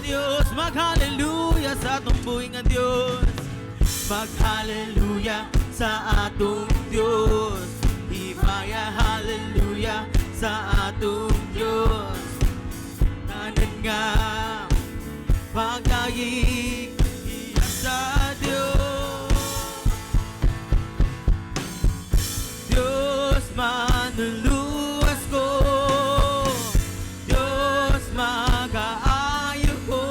Diyos. Mag-hallelujah sa atong buhay nga Diyos. Mag-hallelujah sa atong Diyos. Himaya hallelujah sa atong Diyos. Tanan nga pagdayig iya sa Diyos. Diyos manuluwas ko, Diyos mag-aayo ko,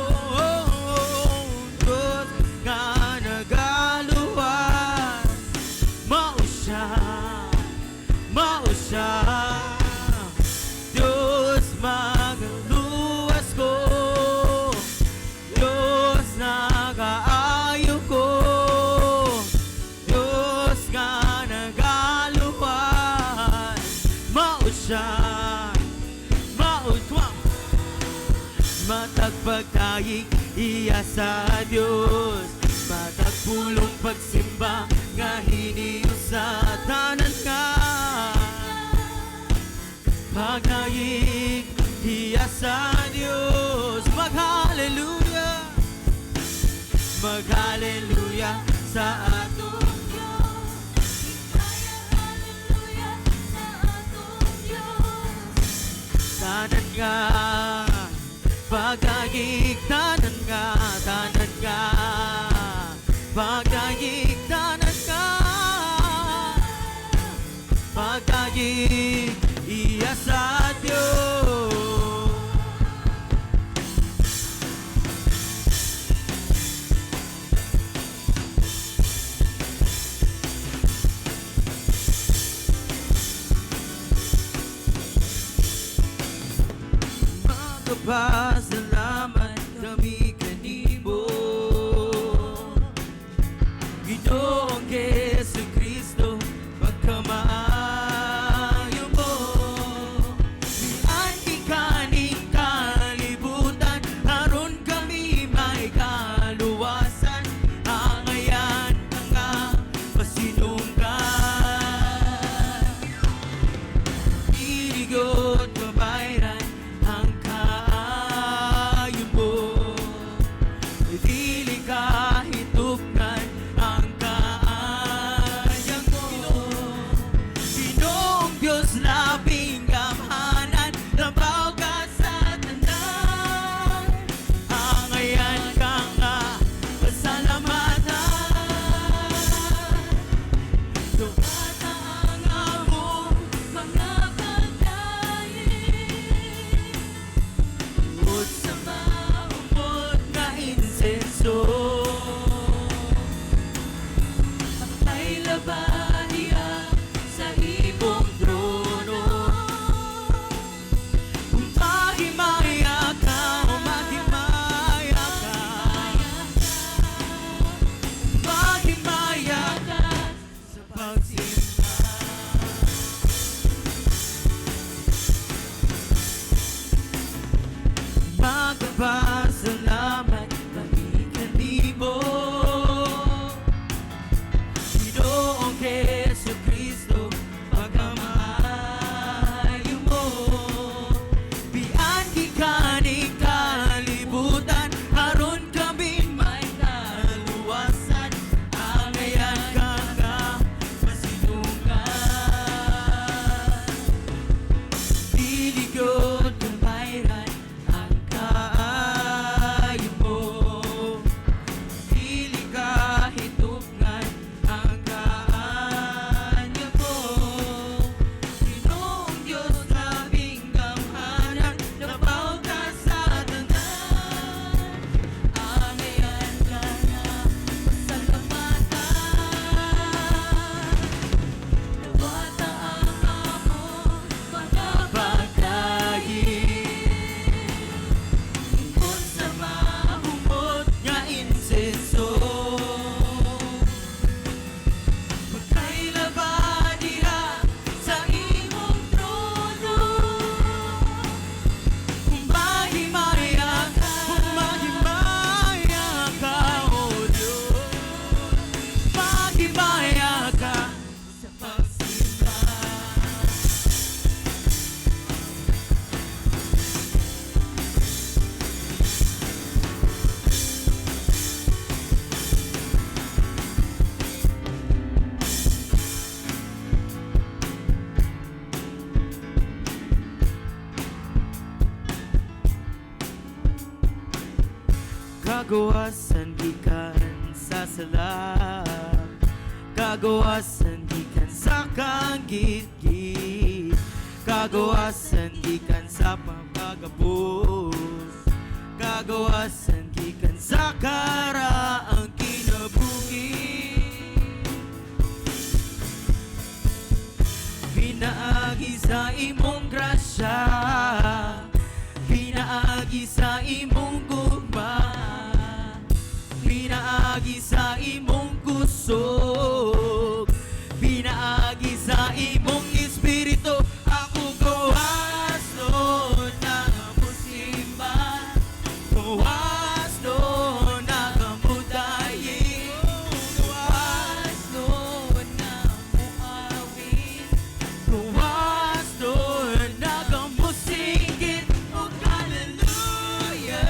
Diyos nga nagaluwas. Mao siya, mao siya, Diyos magaluwas ko, Diyos nag-aayo ko, Diyos nga nagaluwas. Mao siya, mao siya, matagpagtayig iya sa Diyos, matagpulong pagsimba nga hiniyo sa tanan ka. Pagtayig iya sa Diyos. Mag-hallelujah, mag-hallelujah sa atong Diyos. Hallelujah sa atong Diyos. tanan nga. Pagtayig tanan nga, tanan nga. Pagtayig tanan nga. Pagtayig iya sa Diyos. Magpasalamat kami kanimo, Ginoong Jesucristo, pagkamaayo mo. Diyan ikaning kalibutan, aron kami may kaluwasan. Angayan nga pasinunggan, irigot mabayran ang Kagawasan gikan sa sala, kagawasan gikan sa kanggit-git, kagawasan gikan sa pagkagapos, kagawasan gikan sa karaang kinabuhi. Pinaagi sa imong grasya, pinaagi sa imong gugma, pinaagi sa imong kusog, pinaagi sa imong espiritu. Ako gawas doon na musimba, gawas doon na kamudayin, gawas doon na muawin, gawas doon na kamusigit. Oh, hallelujah,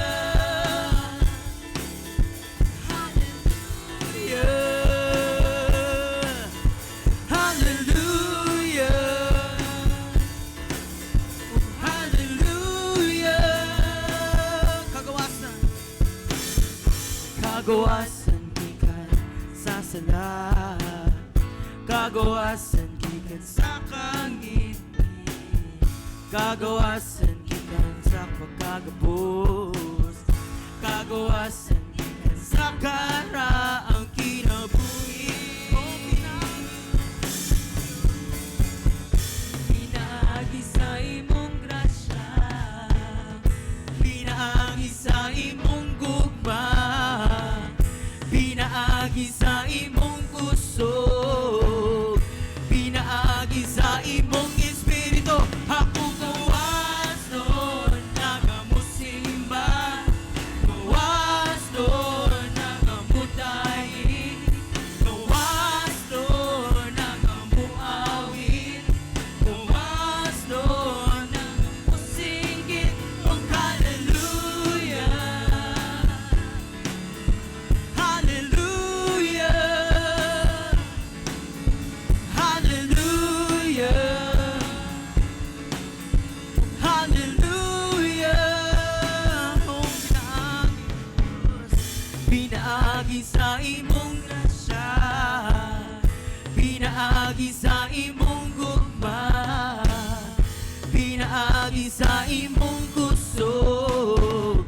hallelujah, hallelujah, oh, hallelujah. Kagawasan, kagawasan gikan sa sala, kagawasan gikan sa kangit, kagawasan gikan sa pagkagapos, kagawasan gikan sa karaang kinabuhi. Pinaagi sa imong grasya, pinaagi sa imong gugma, pinaagi sa imong kusog, pinaagi sa imong espiritu. Ako gawas doon nagamusimba, gawas doon nagamudayin, gawas doon nagamuawin, gawas doon nagamusinggit. Oh, hallelujah, hallelujah, hallelujah, hallelujah. Oh, pinaagi sa imong grasya, pinaagi sa imong gugma, pinaagi sa imong kusog,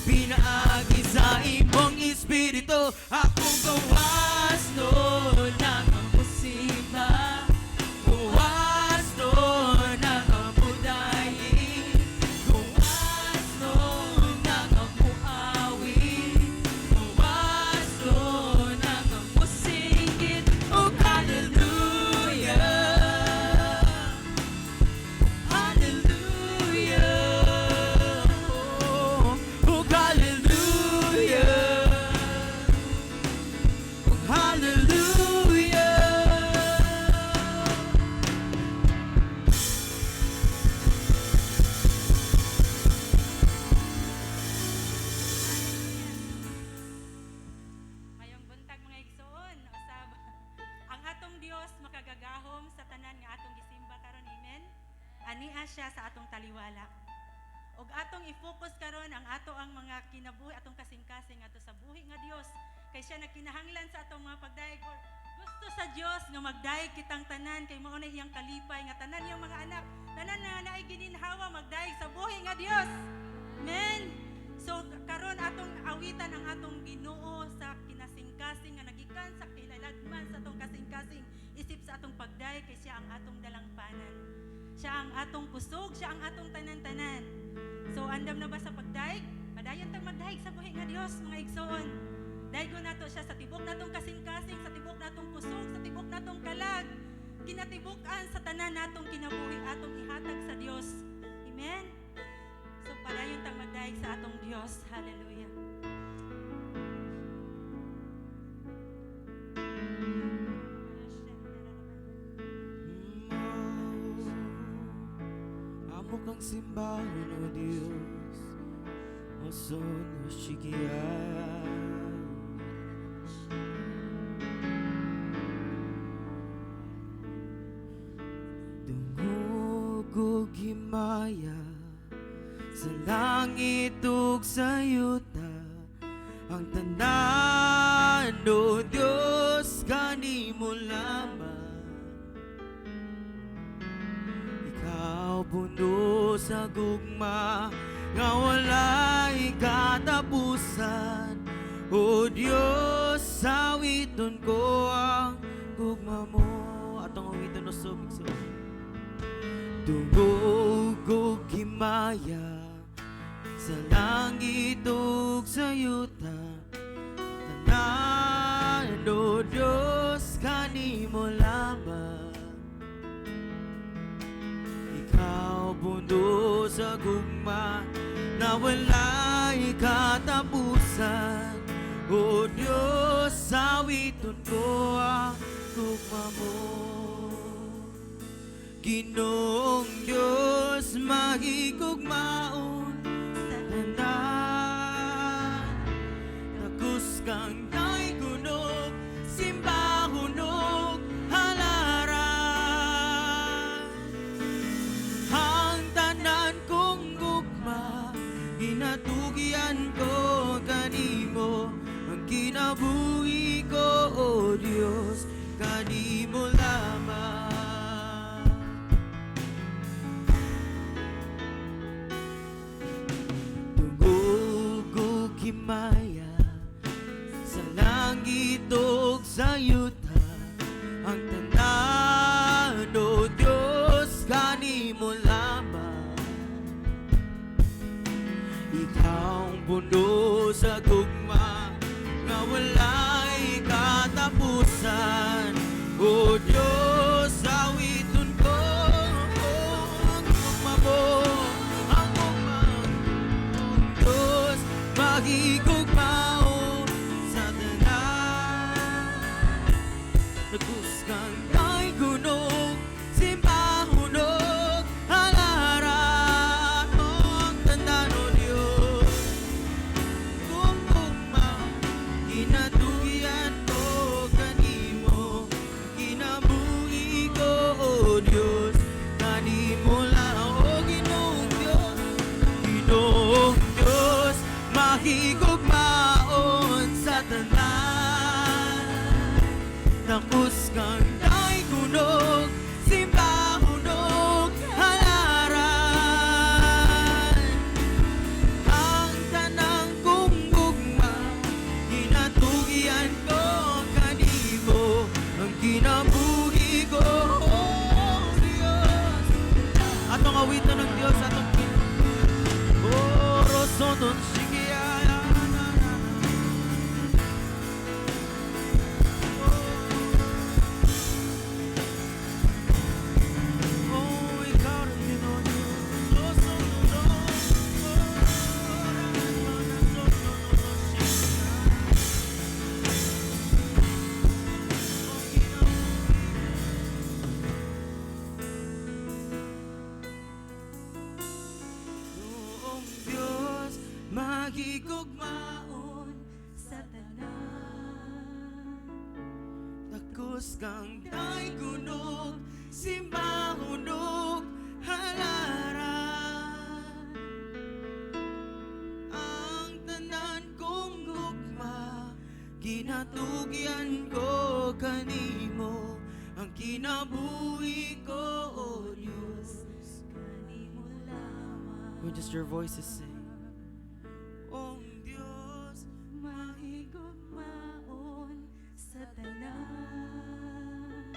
pinaagi sa imong espiritu. Ako gawas doon na kamusimba, gawas doon na kamudayin, gawas doon na kamuawin, gawas doon na kamusinggit. Oh, hallelujah, hallelujah, oh, oh, hallelujah, oh, hallelujah. Mayong buntag mga igsoon, usab ang atong Dios makagagahom sa tanan nga atong gisimba karon, amen. Ania siya sa atong taliwala. Og atong i-focus karon ang ato ang mga kinabuhi atong kasing-kasing ato sa buhi nga Dios. Kay siya nagkinahanglan sa atong mga pagdaig or gusto sa Dios nga magdaig kitang tanan kay mao na iyang kalipay nga tanan iyang mga anak, tanan nga naay gininhawa magdaig sa buhi nga Dios. Amen. So karon atong awitan ang atong Ginoo sa kinasing-kasing nga nagikan sa kilalagman sa atong kasing-kasing isip sa atong pagdaig kay siya ang atong dalangpanan. Siya ang atong kusog, siya ang atong tanan-tanan. So andam na ba sa pagdaig? Padayon tang magdaig sa buhi nga Dios, mga igsoon. Daigo nato siya sa tibok natong kasing-kasing, sa tibok natong kusog, sa tibok natong kalag. Kinatibukan sa tanan natong kinabuhi atong ihatag sa Dios. Amen. So padayon tang magdaig sa atong Dios. Hallelujah. Amo kang simbahan, O Diyos, o sono sigiyan. Dungog himaya sa langit ug sa yuta, ang tanan, o Diyos, kanimo lamang. Ikaw puno sa gugma, nga wala'y katapusan. O Diyos, awiton ko ang gugma mo. Atong awiton no sumigso. Tungog o himaya sa langit ug sa yuta, tanan, o Diyos, kanimo lamang. Ikaw puno sa gugma, na wala'y katapusan. O Diyos, awiton ko ang gugma mo. Ginoong Diyos, mahigugmaon sa tanan. Takus kang na'y gunog, simbahunog, halaran. Ang tanan kong gugma, ginatugian ko kanimo. Ang kinabuhi ko, O Diyos, kanimo lamang. Himaya sa langit ug sa yuta, ang tanan, o Diyos, kanimo lamang. Ikaw ang puno sa gugma, nga wala'y katapusan. O Diyos, awiton ko ang gugma mo, ang gugma ng Diyos, mahigugmaon sa tanan. Tagus kang na'y gunog, simbahunog, halaran. Ang tanan, o Diyos, kung gugma, kinatugian ko kanimo. Kinabuhi ko, O Diyos, kanimo lang. O Ginoong Diyos, Ginoong Diyos, mahigugmaon sa tanan. Takus kang na'y gunog, simbahunog, halaran. Ang tanang kong gugma, ginatugian ko kanimo. Ang kinabuhi ko, O Diyos. Atong awiton ng Diyos, atong rosonon sigiya. Oh, ikaw rin Pinoy. Rosonon. Noong Diyos, mahigugmaon sa tanan. takus kang na'y gunog, simbahunog, halaran. Ang tanan kong gugma, ginatugian ko kanimo. Ang kinabuhi ko, O Diyos, Kanimo lamang. when just your voices sing. Oh Diyos, Mahigugmaon sa tanan.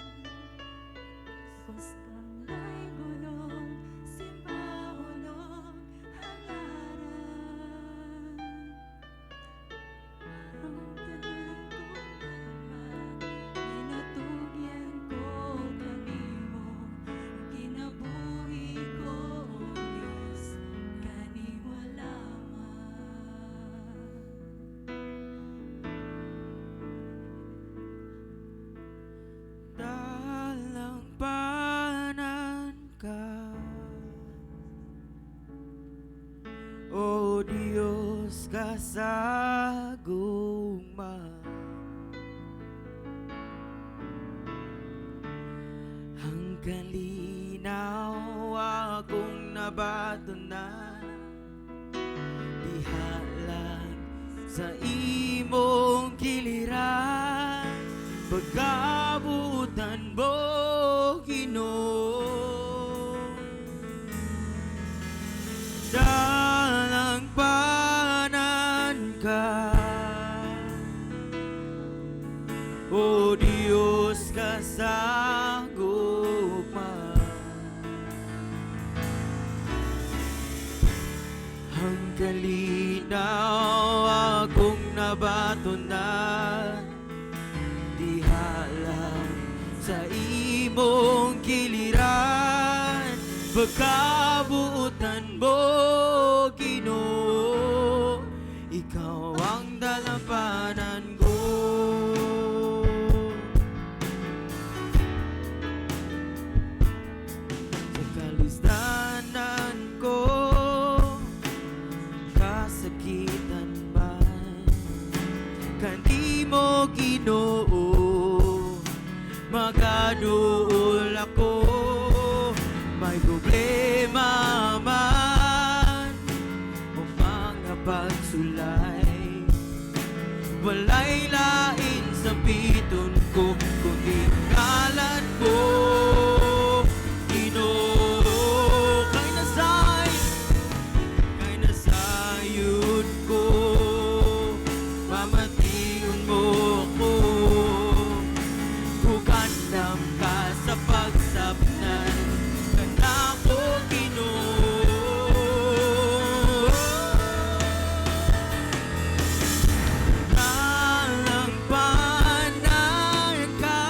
Tagus kang na'y gunog, simbahunog, halaran. Ang tanan kong gugma, ginatugyan ko kanimo. Ang kinabuhi ko, O Diyos, kanimo lamang. dalampanan ka, O Diyos, kasaguma. Ang kalinaw akong nabatunan, dihalan sa iyo imong giliran, pagkabutan mo, Ginoo. Dalang panan ka, O Diyos kasagupman. Ang kalinaw akong nabatunan, diha lang sa imong giliran, pagkabuutan mo, Ginoo. Ikaw ang dalampanan ko. Sa kalistanan ko, kasakitan man, kandi mo, Ginoo, magaduol ako. May problema man o mga pagsulay, walay lain sa piton ko, kundi kalan mo, Ginoo. Kay nasayod ko, mamatiyon mo ko, kukandam ka sa pagsapnan, kanako, Ginoo. Dalang panan ka,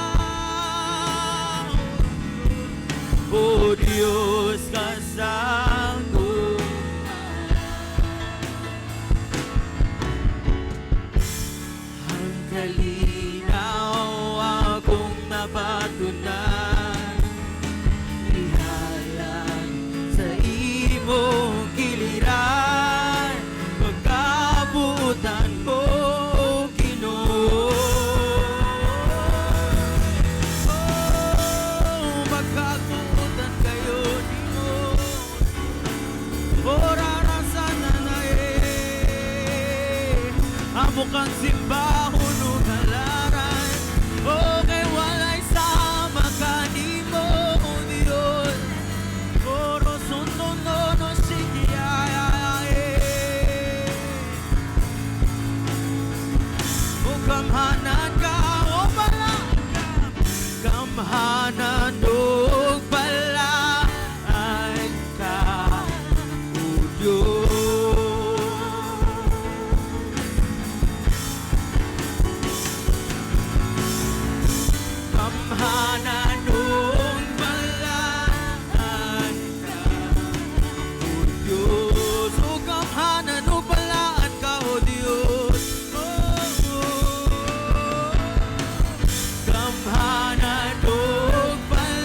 O Diyos kasanggupan. Ang kalinaw akong nabatunan, ihalan sa imong giliran, pagkabutan mo, Ginoo. Oh, magkabutan kayo nimo, ora sa nanay, amo kang simbahon o halaran, okay, walay sama kanimo, O Dios. Oro sundo no sige o kamhanan ka, o pala ka, kamhanan o palaan ka, O Diyos. Kamhanan o palaan ka, O Diyos. O kamhanan o palaan ka, O Diyos. Kamhanan o palaan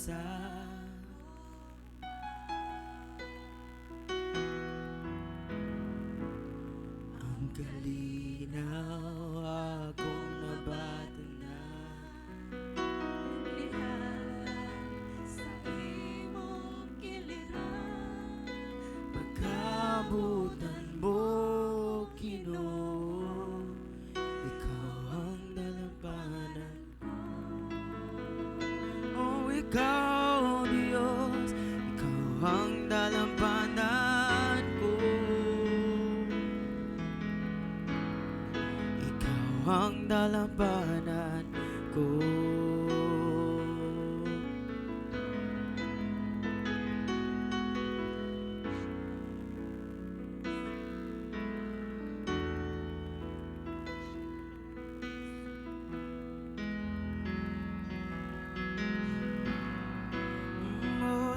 sa ang kalinaw akong nabati na Sa imong kiliran, pagkabutan mo, Ginoo, ikaw ang dalampanan ko. Oh, ikaw, Diyos, ikaw ang dalampanan ko. Ikaw ang dalampanan ko.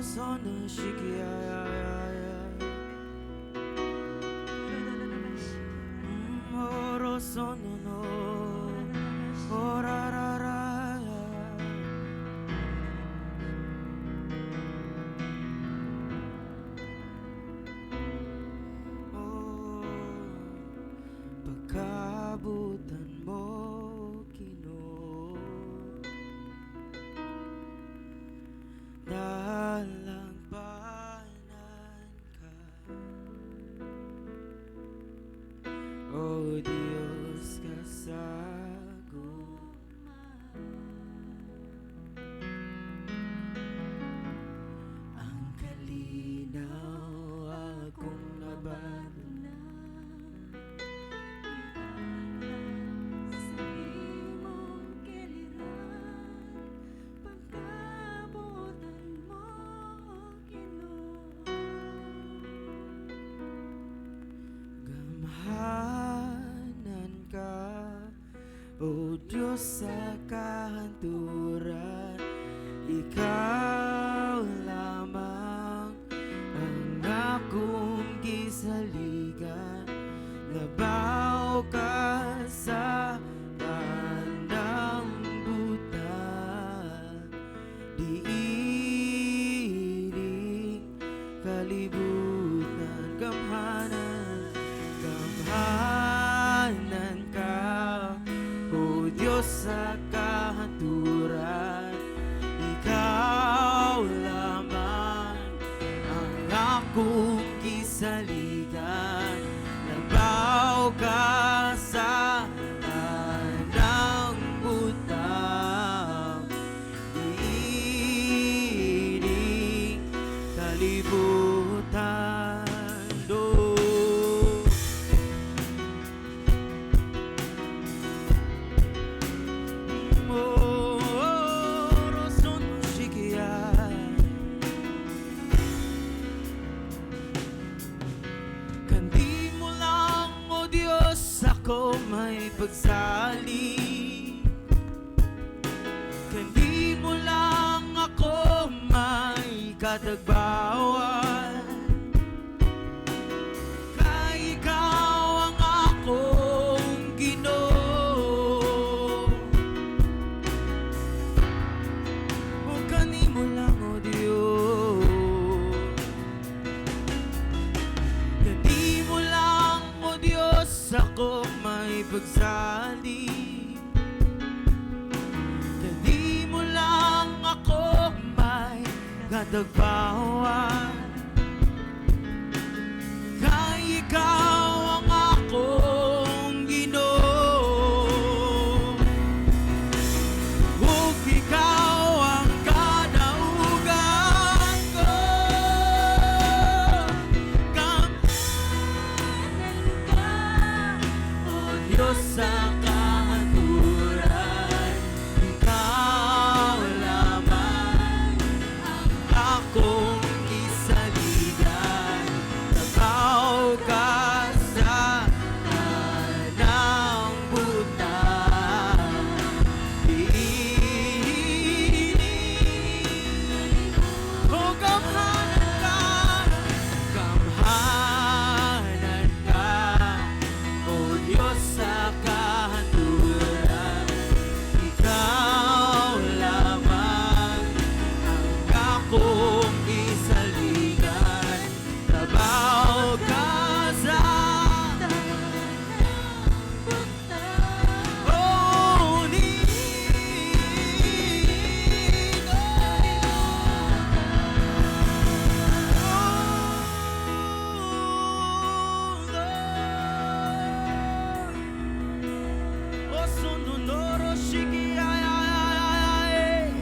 Sono shikia oro sono no ora ra ra oh pagkabutan mo, Ginoo, dalampanan ka. O Diyos, kasaguma ang kalinaw akong nabalo na. sa imong kiliran, pagkabutan mo, Ginoo. Gamhanan ka, O Diyos sa kahanturan, ikaw lamang ang akong gisaligan. Labaw ka sa tanang butang, diiring kalibutan. Gamhanan ka, O Diyos sa kahanturan, ikaw lamang ang akong kisaligan. Labaw ka sa tanang butang, diiring kalibutan. Kandi mo lang, O Diyos, ako may pagsali. Kandi mo lang ako may katagbawan. Kay ikaw ang akong Ginoo. O kani mo lang, O Diyos. Kani mo lang, O Diyos, ako may pagsali. Kani mo lang ako may katagbawan. Kay ikaw ang akong Ginoo. Ug ikaw ang kadaugan ko. O Diyos sa kahanturan, ikaw lamang ang akong isa. Sononoro shiki ay ay.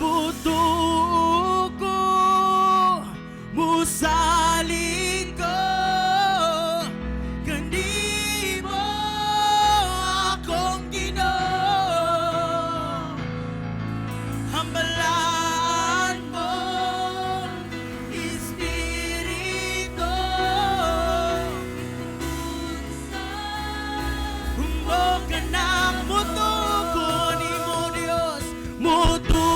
Buto ko musali ko kandi mo akong Ginoo. Hambalan mo Espiritu mo kanang muto ko ni mo Dios muto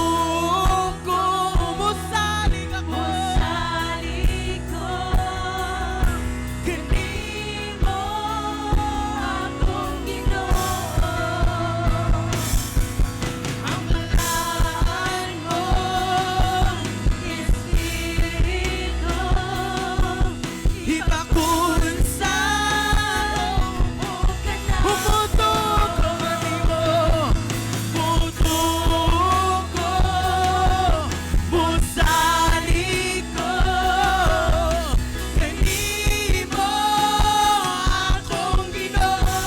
ko musali ako kandi mo akong Ginoo. Hambalan mo Espiritu ipakun sa umuto ko kanimo muto ko musali ko kanimo akong Ginoo.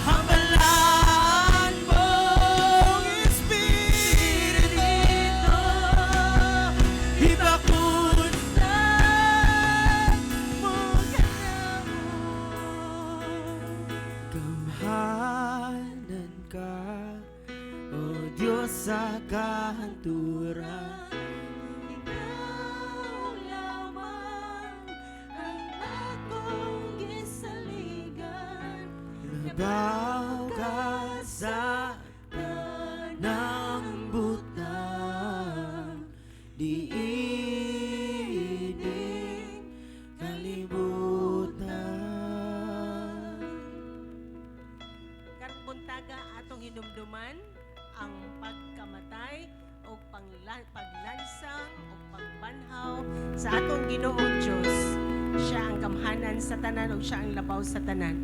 Hambalan mong Espiritu ipakun sa kamhanan ka, O Diyos sa kahanturan. Ikaw lamang ang akong gisaligan. Nabaw ka sa ng butang, diining kalibutan. Karong buntaga atong hinumduman ang pagkamatay o paglansang o pagbanhaw sa atong Ginoong Diyos. Siya ang kamhanan sa tanan o siya ang labaw sa tanan.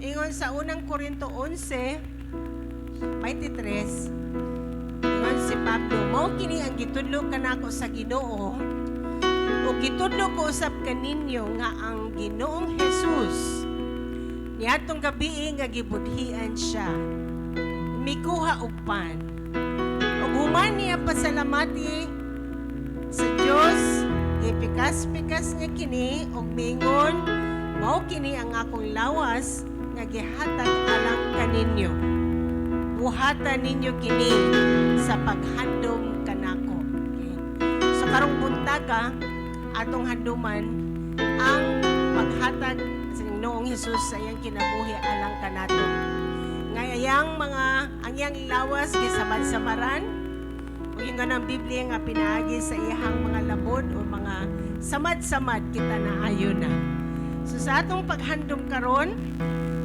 Ingon sa unang Korinto 11:23, ingon si Pablo, mao kini ang gitudlo kanako sa Ginoo o gitudlo ko usab kaninyo nga ang Ginoong Jesus niadtong gabi nga gibudhian siya, mikuha og pan. Ug human niya pasalamati sa Dios, ipikas-pikas niya kini og mingon, mao kini ang akong lawas nga gihatag alang kaninyo. Buhatan ninyo kini sa paghandom kanako. Okay? So karong buntaga atong handuman ang paghatag sa Ginoong Hesus sa iyang kinabuhi alang kanato. Ngayang mga ang iyang lawas gisamad-samaran o yung ganang Biblia nga pinaagi sa iyang mga labod o mga samad-samad kita na ayo na. So sa atong paghandom karon,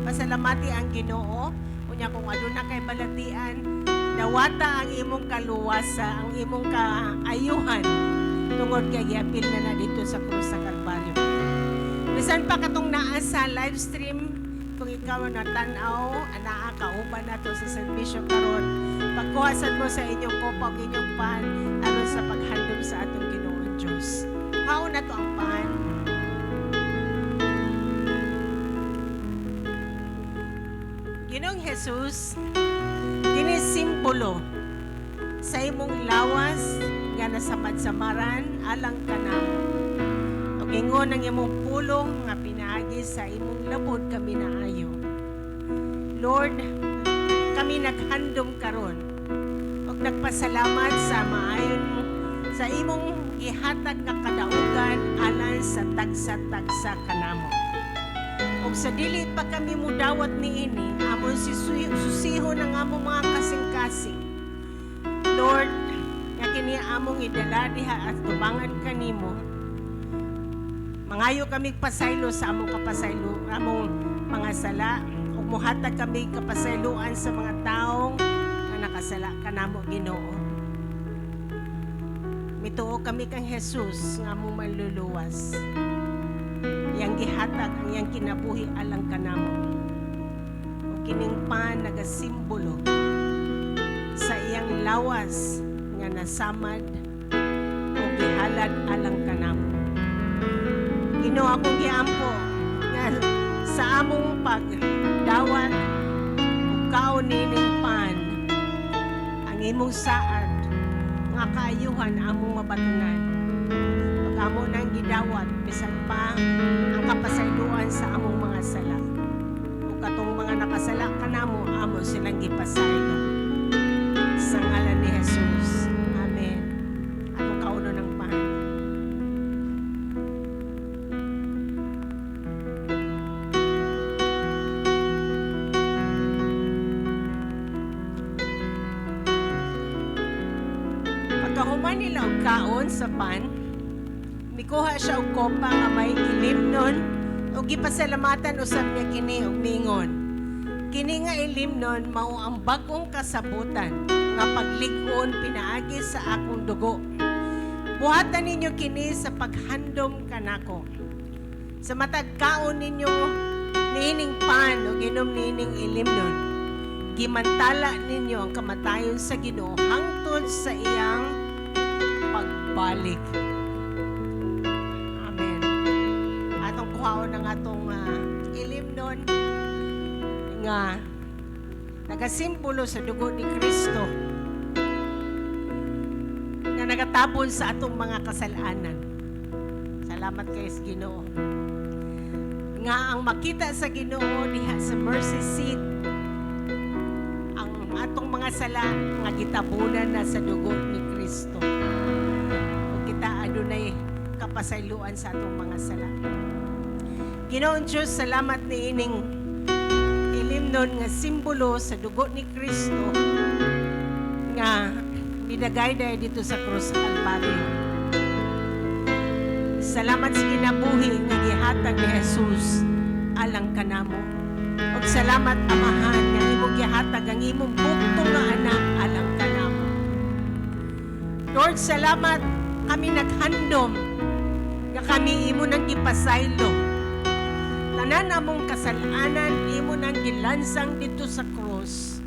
pasalamati ang Ginoo unya kung aduna kay balatian, nawata ang imong kaluwasa, ang imong kaayuhan tungod kay giapil na dito sa krus sa Kalbaryo. Bisan pa katong naa sa live stream, kung ikaw na tan-aw, anaa kauban nato sa serbisyo karon, pagkuhasan mo sa inyong kopa ug inyong pan aron sa paghandom sa atong Ginoong Diyos. Kaon na to ang pan. Ginoong Jesus, kini simbolo sa imong lawas nga nasamad-samaran alang kanamo. Ug ingon ang imong pulong nga pinaagi sa imong labod kami naayo. Lord, kami naghandom karon ug nagpasalamat sa maayon mo sa imong ihatag nga kadaugan alang sa tagsa-tagsa kanamo. Ug sa dili pa kami mudawat niini, amon susihon ang among mga kasing-kasing. Lord, nga kini among idala diha at tubangan kanimo. Mangayo kami pasaylo sa among kapasaylo, among mga sala, ug muhatag kami kapasayloan sa mga taong nga nakasala kanamo Ginoo. Mituo kami kang Jesus nga among manluluwas. Yang gihatag ang iyang kinabuhi alang kanamo. O kining pan nagasimbolo sa iyang lawas nga nasamad o gihalad alang kanamo. Ginoo akong giampo nga sa among pagdawat ug kaon nining pan ang imong saad nga kaayuhan among mabatunan. Pag amo nang gidawat bisan pa ang kapasayloan sa among mga sala. Ug katong mga nakasala kanamo amo silang gipasaylo. Sa ngalan ni Jesus. Amen. Atong kauno ng pan. Pagkahuman nila og kaon sa pan, mikuha siya og kopa nga may ilim nun ug gipasalamatan usab niya kini og mingon. Kini nga ilim nun mao ang bagong kasabutan nga paglig-on pinaagi sa akong dugo. Buhatan ninyo kini sa paghandom kanako. Sa matag kaon ninyo nining pan ug inom nining ilim nun. Gimantala ninyo ang kamatayon sa Ginoo hangtod sa iyang pagbalik. Amen. Atong kuhaon ang atong ilim nun nga nagasimbolo sa dugo ni Kristo na nagatabon sa atong mga kasalanan. Salamat kay Ginoo. Nga ang makita sa Ginoo diha sa mercy seat ang atong mga sala nga gitabunan na sa dugo ni Kristo. Ug kita adunay kapasayloan sa atong mga sala. Ginoong Diyos, salamat ni ining ilim nun nga simbolo sa dugo ni Kristo nga nidagayday dito sa krus sa Kalbaryo. Salamat sa kinabuhi nga gihatag ni Jesus alang kanamo. Ug salamat Amahan nga imong gihatag ang imong bugtong nga anak alang kanamo. Lord, salamat kami naghandom nga kami imo nang gipasaylo. Tanan among kasalanan imo nang gilansang dito sa krus.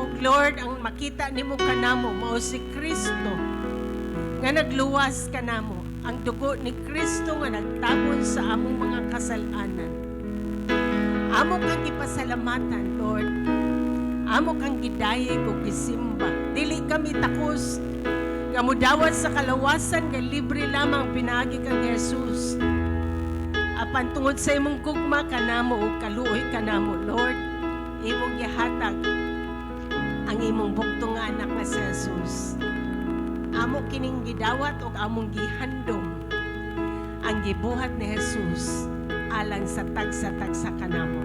Og Lord, ang makita nimo kanamo mao si Kristo nga nagluwas kanamo, ang dugo ni Kristo nga nagtabon sa among mga kasalanan. Amo kang gipasalamatan, Lord. Amo kang gidayeg ug gisimba. Dili kami takos nga mudawat sa kalawasan nga libre lamang pinaagi kang Jesus. Apan tungod sa imong gugma kanamo ug kaluoy kanamo, Lord, imong gihatag ang imong bugtong nga anak nga si Jesus. Amo kining gidawat ug among gihandom ang gibuhat ni Jesus alang sa tagsa-tagsa kanamo.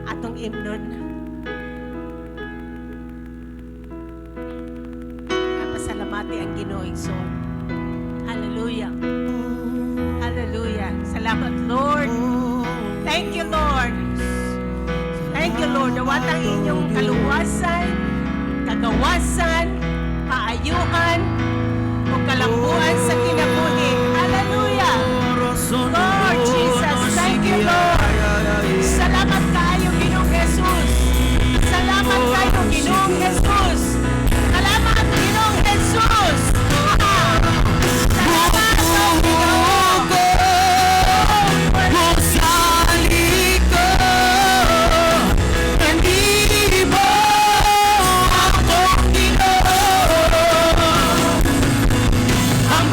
Atong imnon pasalamati ang Ginoo igsoon. Hallelujah. Hallelujah. Salamat, Lord. Thank you, Lord. Thank you, Lord. Nawatang inyong kaluwasan, kagawasan, kaayuhan, o kalambuan sa kinabuhi. Hallelujah. Lord Jesus, thank you, Lord. Salamat kayo, Ginoong Jesus. Salamat kayo, Ginoong Jesus. Salamat, Ginoong Jesus. Salamat, Ginoong. Ang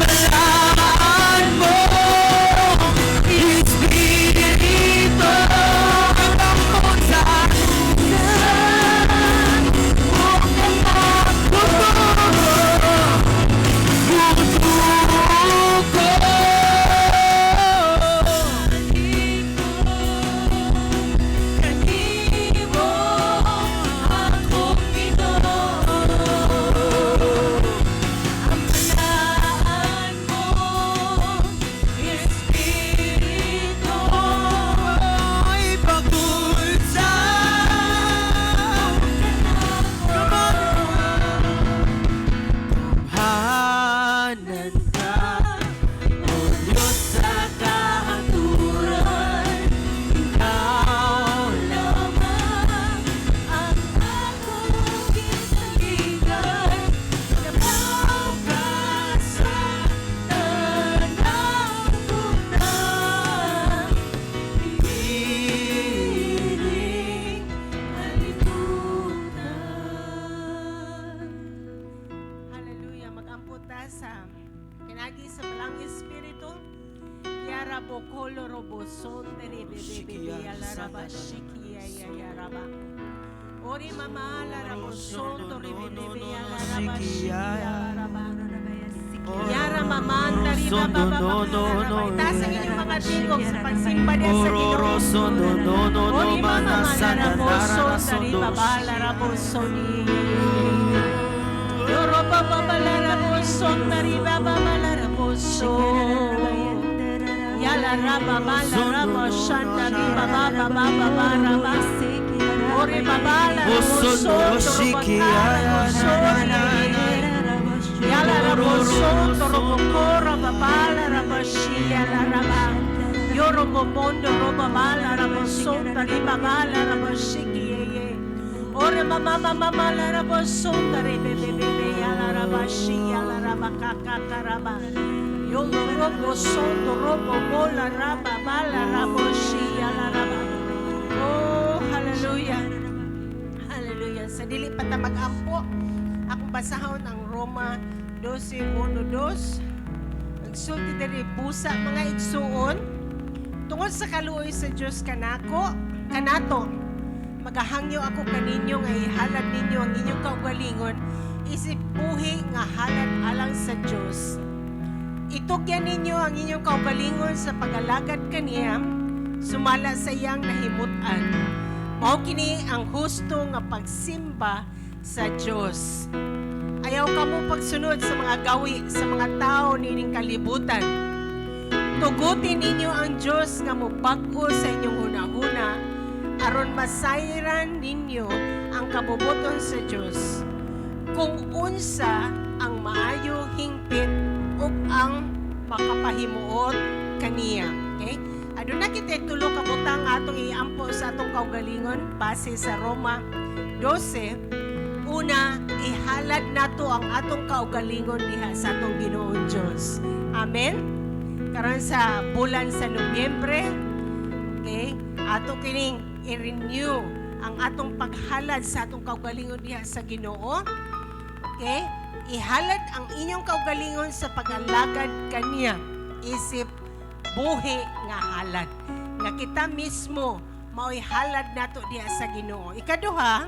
Yolo robo son tere bebe ala raba shikia ya raba. Ori mama ala rabo son tere bebe ala raba shikia raba. Yara mama dari baba baba. Itaas ang inyong mga tingog sa pagsimba niya sa Ginoo. Ori mama ala rabo son dari baba ala rabo soni. Yoro baba ala rabo son dari baba ala rabo son. Yala raba bala raba shanda riba baba baba raba ore baba la rabo soto yala rabo soto robo kora baba la raba shia la raba yoro bobondo roba bala rabo soto riba bala raba shiki ye ore mama mama la rabo soto ribe bebe yala raba shia la raba kaka raba Yolo robo soto robo bola raba bala rabo shia la raba. Oh, hallelujah. Hallelujah. Sa dili pa ta mag-ampo, akong basahon ang Roma 12:1-2. Nagsulti diri busa mga igsuon tungod sa kaluoy sa Dios kanato. Magahangyo ako kaninyo nga ihalad ninyo ang inyong kaugalingon isip buhi nga halad alang sa Dios. Itugyan ninyo ang inyong kaugalingon sa pag-alagad kaniya, sumala sa iyang nahimutan. Mao kini ang husto nga pagsimba sa Dios. Ayaw kamo pagsunod sa mga gawi sa mga tao nining kalibutan. Tugutin ninyo ang Dios nga mobag-o sa inyong hunahuna aron masayran ninyo ang kabubuton sa Dios. Kung unsa ang maayo hingpit ug ang makapahimuot kaniya. Okay? Aduna kita tulo ka butang atong iampo sa atong kaugalingon base sa Roma 12. Una, ihalad nato ang atong kaugalingon diha sa atong Ginoong Dios. Amen. Karon sa bulan sa Nobyembre, okay? Ato kining i-renew ang atong paghalad sa atong kaugalingon diha sa Ginoo. Okay? Ihalad ang inyong kaugalingon sa pag-alagad kaniya isip buhi nga halad nga kita mismo mao'y halad nato diha sa Ginoo. Ikaduha,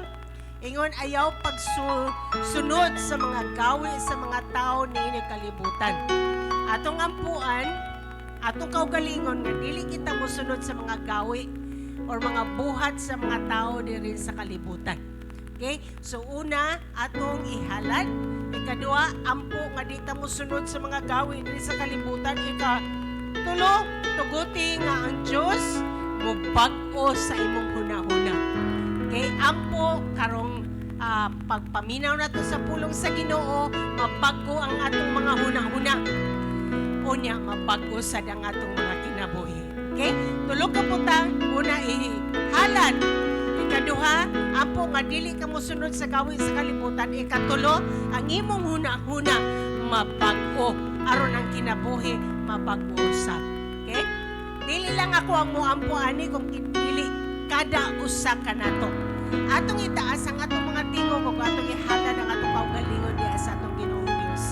ingon ayaw pagsunod sa mga gawi sa mga tao niini kalibutan. Atong ampuan, atong kaugalingon nga dili kita mosunod sa mga gawi or mga buhat sa mga tao diri sa kalibutan. Okay? So una, atong ihalad. Ikadua, ampo nga di ta mosunod sa mga gawi diri sa kalibutan. Ikatulo, tuguti nga ang Dios mobag-o sa imong hunahuna. Okay? Ampo karong pagpaminaw nato sa pulong sa Ginoo, mabag-o ang atong mga hunahuna. Unya, mabag-o sad ang atong mga kinabuhi. Okay? Tulo ka putang, una ihalad. Ikaduha, ampo nga dili ka mosunod sa gawi sa kalibutan. Ikatulo, ang imong huna-huna mabag-o aron ang kinabuhi mabag-o sad. Okay? Dili lang ako ang moampo ani kung dili kada usa ka nato. Atong itaas ang atong mga tingog ug atong ihalad ang atong kaugalingon diha sa atong Ginoong Dios.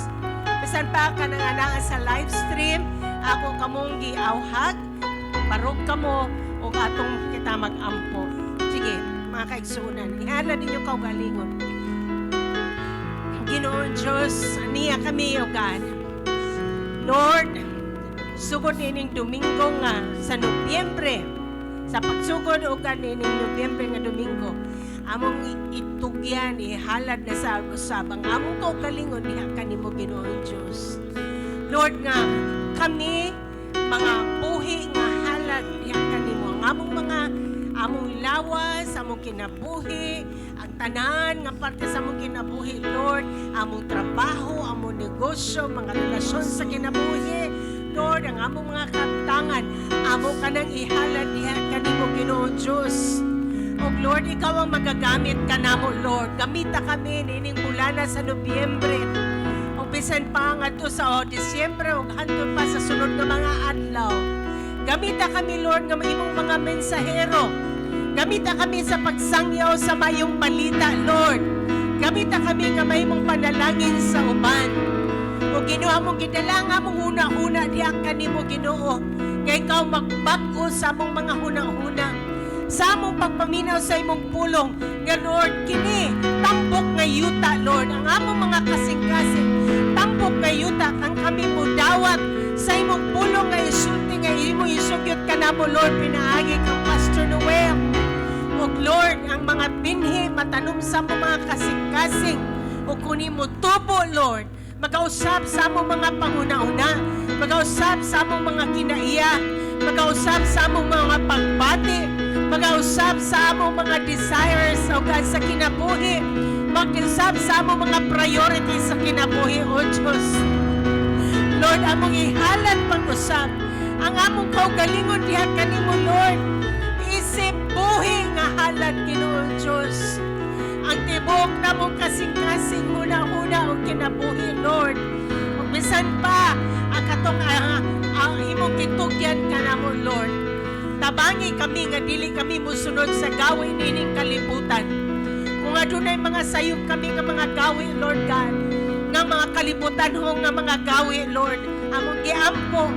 Bisan pa ka nang anaa sa live stream, ako kamong giawhag, parog kamo ug atong kita mag-ampo. Sige, mga kaigsunan, ihalad ninyo kaugalingon. Ginoong Diyos, aniya kami, O God. Lord, sugod nining Domingo nga sa Nobyembre, sa pagsugod o God nining Nobyembre nga Domingo, among itugyan, ihalad na sa usab ang among kaugalingon diha kanimo, Ginoong Diyos. Lord nga, kami, mga buhi nga halad diha kanimo, ang among mga among lawas, among kinabuhi, ang tanan nga parte sa among kinabuhi, Lord, among trabaho, among negosyo, mga relasyon sa kinabuhi, Lord, ang among mga kaptangan, amo kanang ihalad diha kanimo, Ginoo Dios. O Lord, ikaw ang magagamit kanamo, Lord. Gamita kami nining bulana sa Nobyembre. O bisan pa nga to sa Disyembre, o hantod pa sa sunod nga mga adlaw. Gamita kami, Lord, nga imong mga mensahero. Gamita kami sa pagsangyaw sa mayong balita, Lord. Gamita kami nga mayong panalangin sa uban. O Ginoo, among gidala nga mong una-una diang kanimo, Ginoo. Kaya ikaw magbag-o sa among mga hunang-huna, sa among pagpaminaw sa imong pulong. Nga Lord, kini tambok nga yuta, Lord, ang among mga kasing-kasing tambok nga yuta kang kami mo dawat sa imong pulong nga isulti nga imo isugyot ka na mo, Lord, pinaagi kang Pastor Noel. O Lord, ang mga binhi matanom sa among mga kasing-kasing o kunin mo tubo, Lord, magausap sa among mga panguna-una, magausap sa among mga kinaiya, magausap sa among mga pagbati, magausap sa among mga desires o God sa kinabuhi, mag-usap sa among mga priorities sa kinabuhi, O Diyos. Lord, among ihalat pag-usap ang among kaugalingon diha kanimo, Lord. Isip buhi nga halad, Ginoo Diyos. Ang tibok na mong kasing-kasing huna-huna o kinabuhi, Lord. Kung bisan pa ang katong ang imong kitugyan ka na mo, Lord. Tabangi kami nga dili kami musunod sa gawin ining kalibutan. Kung adunay mga sayop kami nga mga gawi, Lord God, nga mga kalibutan ho nga mga gawi, Lord, among giampo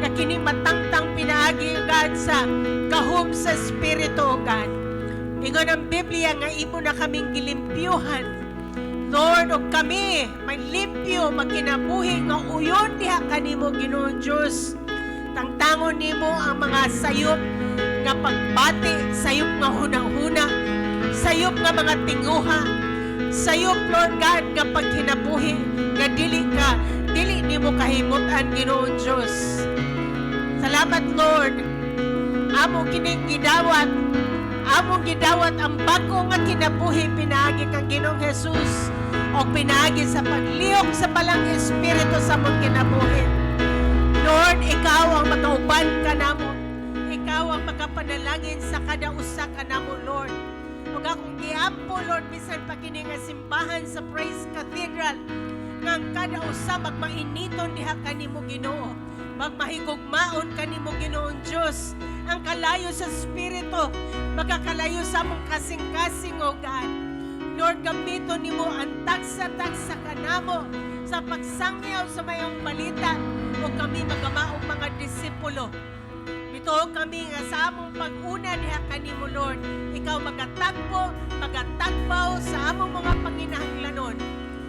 na kini matangtang pinaagi, God, sa kahum sa Espiritu, O God. Ingon ang Biblia nga imo na kaming gilimpyuhan, Lord, og kami may limpyo magkinabuhi nga uyon diha kanimo, Ginoong Diyos. Tangtangon nimo ang mga sayop nga pagbati, sayop nga hunang-huna, sayop nga mga tinguha, sayop, Lord God, nga pagkinabuhi nga dili nimo kahimutan, Ginoong Diyos. Salamat, Lord. Among kining gidawat ang bago nga kinabuhi pinaagi kang Ginoong Jesus o pinaagi sa paglihok sa balang Espiritu sa mong kinabuhi. Lord, ikaw ang magauban ka namo. Ikaw ang magapanalangin sa kada usa ka namo, Lord. Ug akong giampo, Lord, bisan pa kini nga simbahan sa Praise Cathedral, nga ang kada usa magmainiton diha kanimo, Ginoo. Magmahigugmaon kanimo, Ginoong Diyos. Ang kalayo sa Espiritu, magkakalayo sa mong kasing-kasing, O God. Lord, gamiton nimo ang tagsa-tagsa kanamo sa pagsangyaw sa mayong balita o kami magamaong mga disipulo. Ito kami nga sa among pag-una diha kanimo, Lord. Ikaw magatagbaw sa among mga panginahanglanon.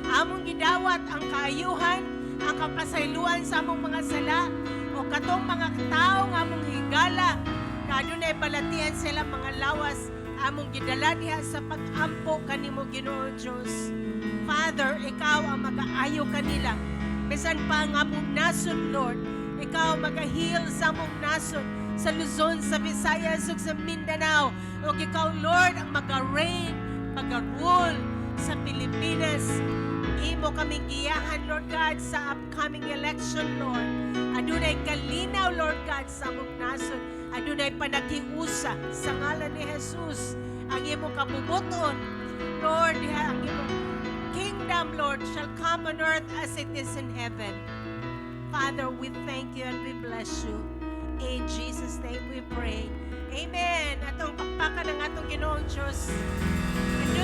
Among gidawat ang kaayuhan, ang kapasayloan sa among mga sala o katong mga tao nga among higala na adunay balatian sila mga lawas, among gidala diha sa pag-ampo kanimo, Ginoo Diyos. Father, ikaw ang mag-aayo kanila. Bisan pa ang among nasod, Lord, ikaw mag-heal sa among nasod, sa Luzon, sa Visayas, ug sa Mindanao. O ikaw, Lord, ang mag-reign, mag-rule sa Pilipinas. Imo kaming giyahan, Lord God, sa upcoming election, Lord. Adunay kalinaw, Lord God, sa among nasod. Adunay panaghiusa sa ngalan ni Jesus. Ang imo kabubuton, Lord, ang imo kingdom, Lord, shall come on earth as it is in heaven. Father, we thank you and we bless you. In Jesus' name we pray. Amen. Atong pakpakan ng atong Ginoong Diyos. And do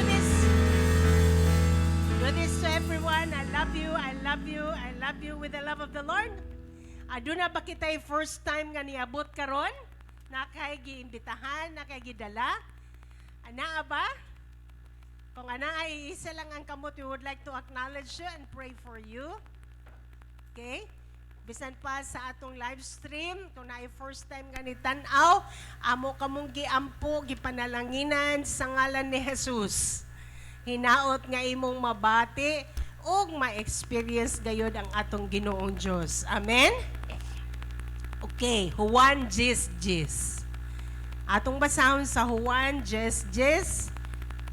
this to everyone. I love you. I love you. I love you with the love of the Lord. Aduna ba kita'y first time nga niabot karon? Nakay giimbitahan, nakay gidala? Anaa ba? Kung ana ay isa lang ang kamot, we would like to acknowledge you and pray for you. Okay? Bisan pa sa atong live stream, kung na first time nga ni tanaw, amo kamong giampo, gipanalanginan sa ngalan ni Jesus. Hinaot nga imong mabati ug ma-experience gayud ang atong Ginoong Diyos. Amen? Okay, Juan 10:10. Atong basahon sa Juan 10:10.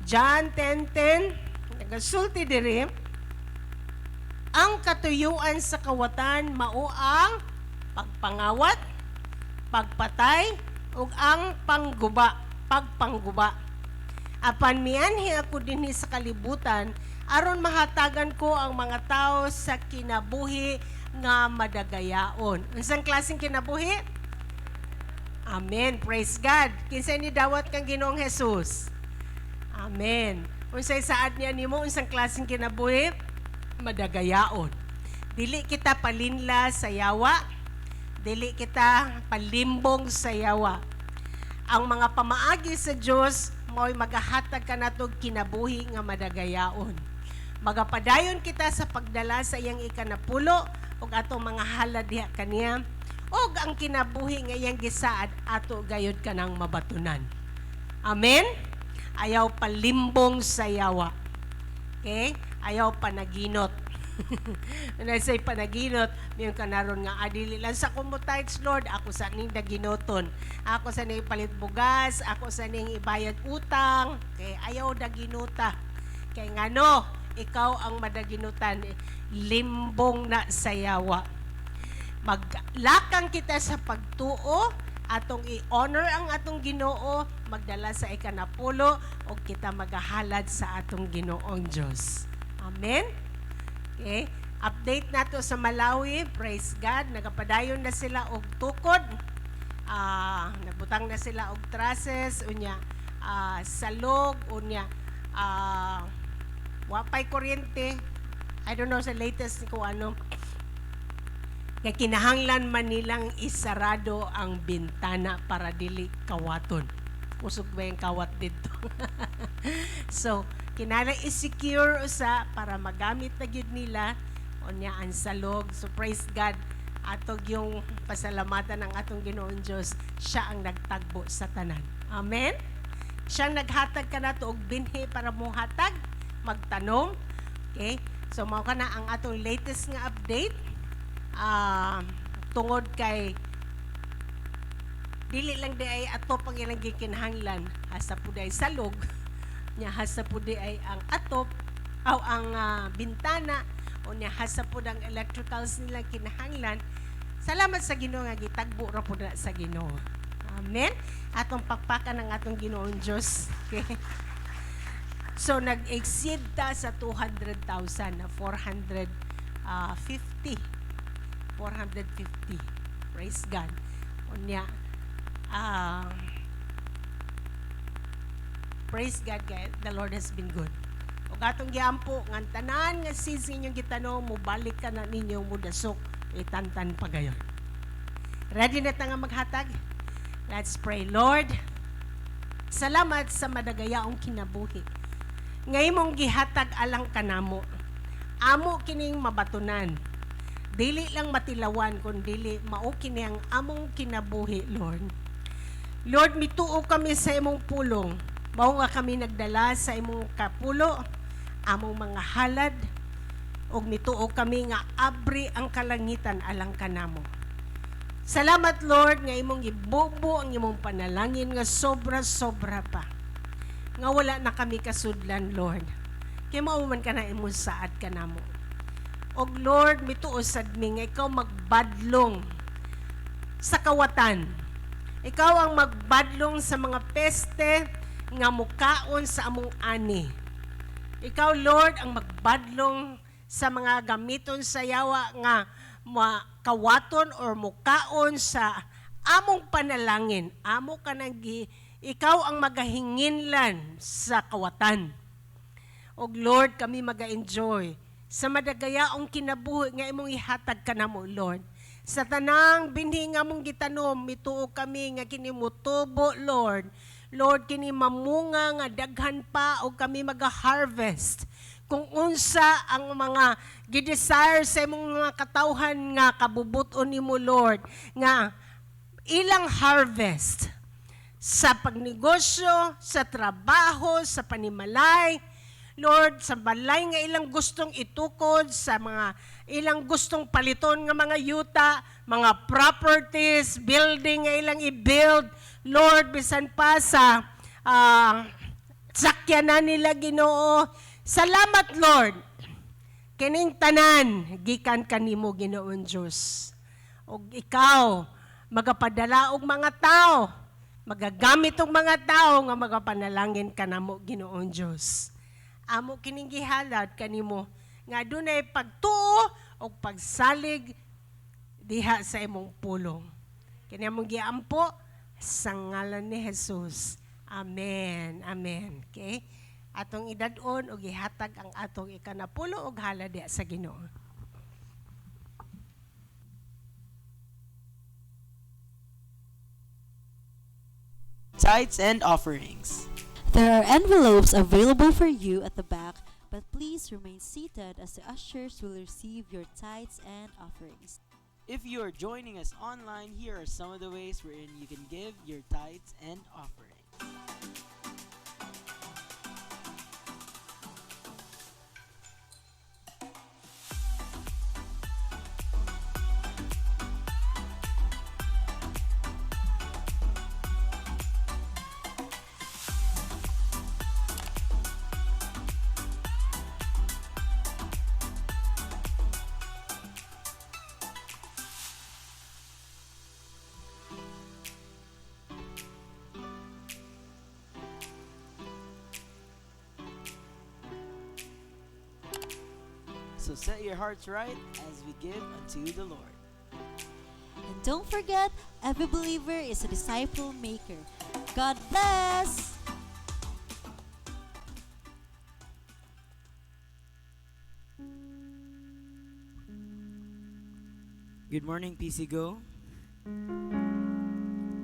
John 10:10. Nagasulti diri. Ang katuyuan sa kawatan mao ang pagpangawat, pagpatay, ug ang pagpangguba. Apan mianhi ako dinhi sa kalibutan aron mahatagan ko ang mga tao sa kinabuhi nga madagayaon. Unsang klaseng kinabuhi? Amen. Praise God. Kinsay ni dawat kang Ginoong Jesus? Amen. Unsay saad niya nimo unsang klaseng kinabuhi? Madagayaon. Dili kita palinla sa yawa, Dili kita palimbong sa yawa. Ang mga pamaagi sa Dios mo'y magahatag kanatog kinabuhi nga madagayaon. Magapadayon kita sa pagdala sa iyang ikanapulo ug atong mga halad diha kaniya ug ang kinabuhi nga iyang gisaad ato gayud kanang mabatunan. Amen. Ayaw palimbong sa yawa. Okay? Ayaw panaginot. When I say panaginot, may kanaron nga adili lang sa kumutites, Lord, ako sa ning daginoton. Ako sa ning palit bugas, ako sa ning ibayad utang. Kay ayaw daginuta. Kay ngano, ikaw ang madaginutan, limbong na sa yawa. Maglakang kita sa pagtuo, atong i-honor ang atong Ginoo, magdala sa ikanapulo o kita magahalad sa atong Ginoong Diyos. Amen? Okay? Update nato sa Malawi, praise God, nagapadayon na sila og tukod, nagbutang na sila og trusses, unya salog, unya wapay kuryente. I don't know sa latest kung ano. Kaya kinahanglan man nilang isarado ang bintana para dili kawaton. Usog ba yung kawat dito? So, kinahanglan i-secure usa para magamit na gyud nila unya ang salog. So, praise God. Atog yung pasalamatan ng atong Ginoong Diyos, siya ang nagtagbo sa tanan. Amen? Siya naghatag ka na to og binhi para mo hatag, magtanong. Okay? So, mao ka na ang atong latest nga update. Tungod kay dili lang di ay atop ang ilang gikinahanglan, hasta po di ay salog, nya hasta po di ay ang atop, o ang bintana, o nya hasta po ang electricals nilang kinahanglan. Salamat sa Ginoo nga gitagbo ra po na sa Ginoo. Amen? Atong pakpakan ng atong Ginoong Diyos. Okay? So, nag-exceed ta sa 200,000 na 450. 450. Praise God. Unya, praise God, guys. The Lord has been good. O gatong giampo, ngan tanan nga seeds inyong gitanong, mubalik ka na ninyo, mudasok, itantan pa gayon. Ready na ta nga maghatag? Let's pray. Lord, salamat sa madagayaong kinabuhi. Ngay mong gihatag alang kanamo. Amo kining mabatunan. Dili lang matilawan, kundi mao kini ang among kinabuhi, Lord. Lord, mituo kami sa imong pulong. Mao nga kami nagdala sa imong kapulo, among mga halad, ug mituo kami nga abri ang kalangitan alang kanamo. Salamat, Lord, nga imong ibubo ang imong panalangin nga sobra-sobra pa. Nga wala na kami kasudlan, Lord. Kaya mao man ka na imong saad kanamo. Og Lord, mituosad mi nga ikaw magbadlong sa kawatan. Ikaw ang magbadlong sa mga peste nga mukaon sa among ani. Ikaw, Lord, ang magbadlong sa mga gamiton sa yawa nga makawaton or mukaon sa among panalangin. Amo ka ikaw ang magahinginlan sa kawatan. Og Lord, kami maga-enjoy sa madagayaong kinabuhi nga imong ihatag kanamo, Lord. Sa tanang binhi nga mong gitanom, mituo kami nga kini mutubo, Lord. Lord, kini mamunga nga daghan pa o kami maga-harvest. Kung unsa ang mga gidesire sa imong mga katawhan nga kabubuton nimo, Lord, nga ilang harvest sa pagnegosyo, sa trabaho, sa panimalay, Lord, sa balay nga ilang gustong itukod, sa mga ilang gustong paliton nga mga yuta, mga properties, building nga ilang i-build, Lord, bisan pa sa sakyanan nila, Ginoo. Salamat, Lord. Kining tanan, gikan kanimo, Ginoon Diyos. O ikaw, magapadala og mga tao, magagamit og mga tao nga magapanalangin kanamo, Ginoon Diyos. Amo kining gihalad kanimo nga dunay pagtuo o pagsalig diha sa imong pulong. Kini among giampo sa ngalan ni Jesus. Amen. Amen. Okay? Atong idad-on o gihatag ang atong ikanapulo og halad diha sa Ginoo. tithes and offerings. There are envelopes available for you at the back, but please remain seated as the ushers will receive your tithes and offerings. If you are joining us online, here are some of the ways wherein you can give your tithes and offerings. So set your hearts right as we give unto the Lord. And don't forget, every believer is a disciple maker. God bless! Good morning, PC Go.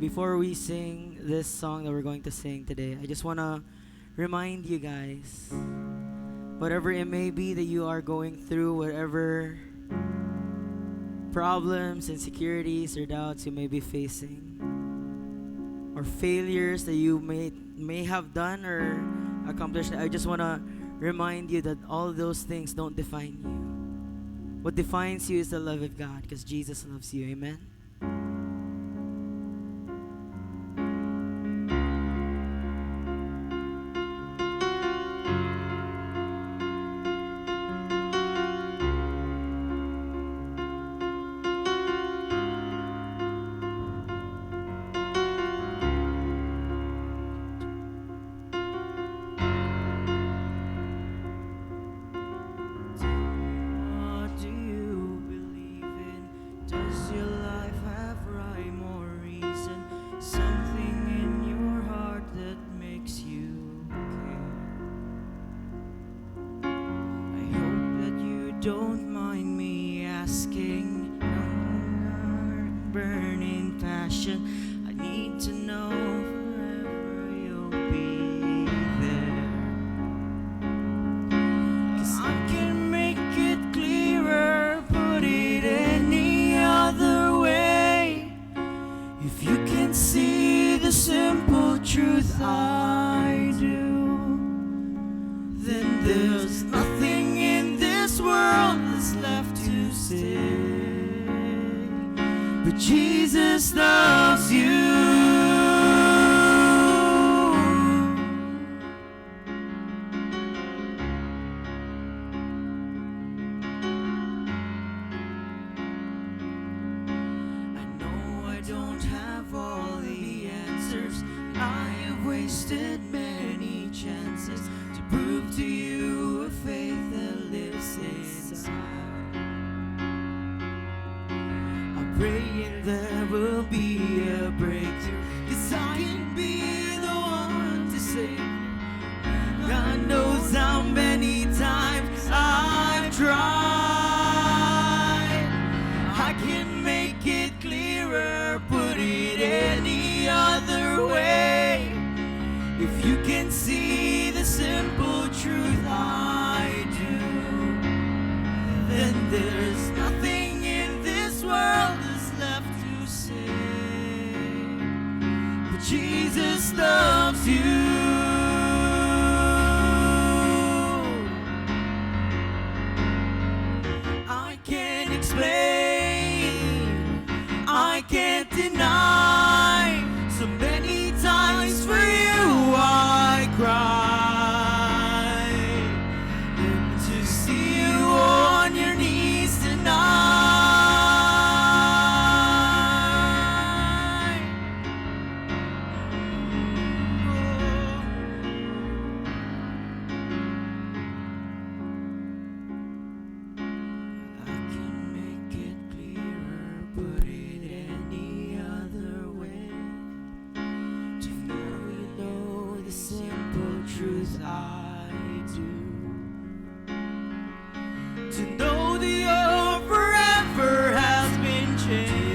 Before we sing this song that we're going to sing today, I just want to remind you guys, whatever it may be that you are going through, whatever problems, insecurities, or doubts you may be facing, or failures that you may have done or accomplished, I just want to remind you that all those things don't define you. What defines you is the love of God, because Jesus loves you. Amen. What do you believe in? Does your life have rhyme or reason? Something in your heart that makes you care. I hope that you don't mind me asking. Burning passion, I need to know forever you'll be there. 'Cause I can make it clearer, put it any other way. If you can see the simple truth I do, then there's nothing in this world that's left to say. But Jesus loves you. I know I don't have all the answers. I have wasted many chances to prove to you a faith that lives inside. I'm praying there will be a breakthrough, 'cause I can be the one to save you. God knows how many times I've tried. I can make it clearer, put it any other way. If you can see the simple truth I do, then there's nothing in this world that's left to say. But Jesus loves you. I can't explain, I can't deny. So many times for you I cry. And to see you on your knees tonight. I can make it clearer, put it any other way. To know you know the simple truth I do. To know that your forever has been changed.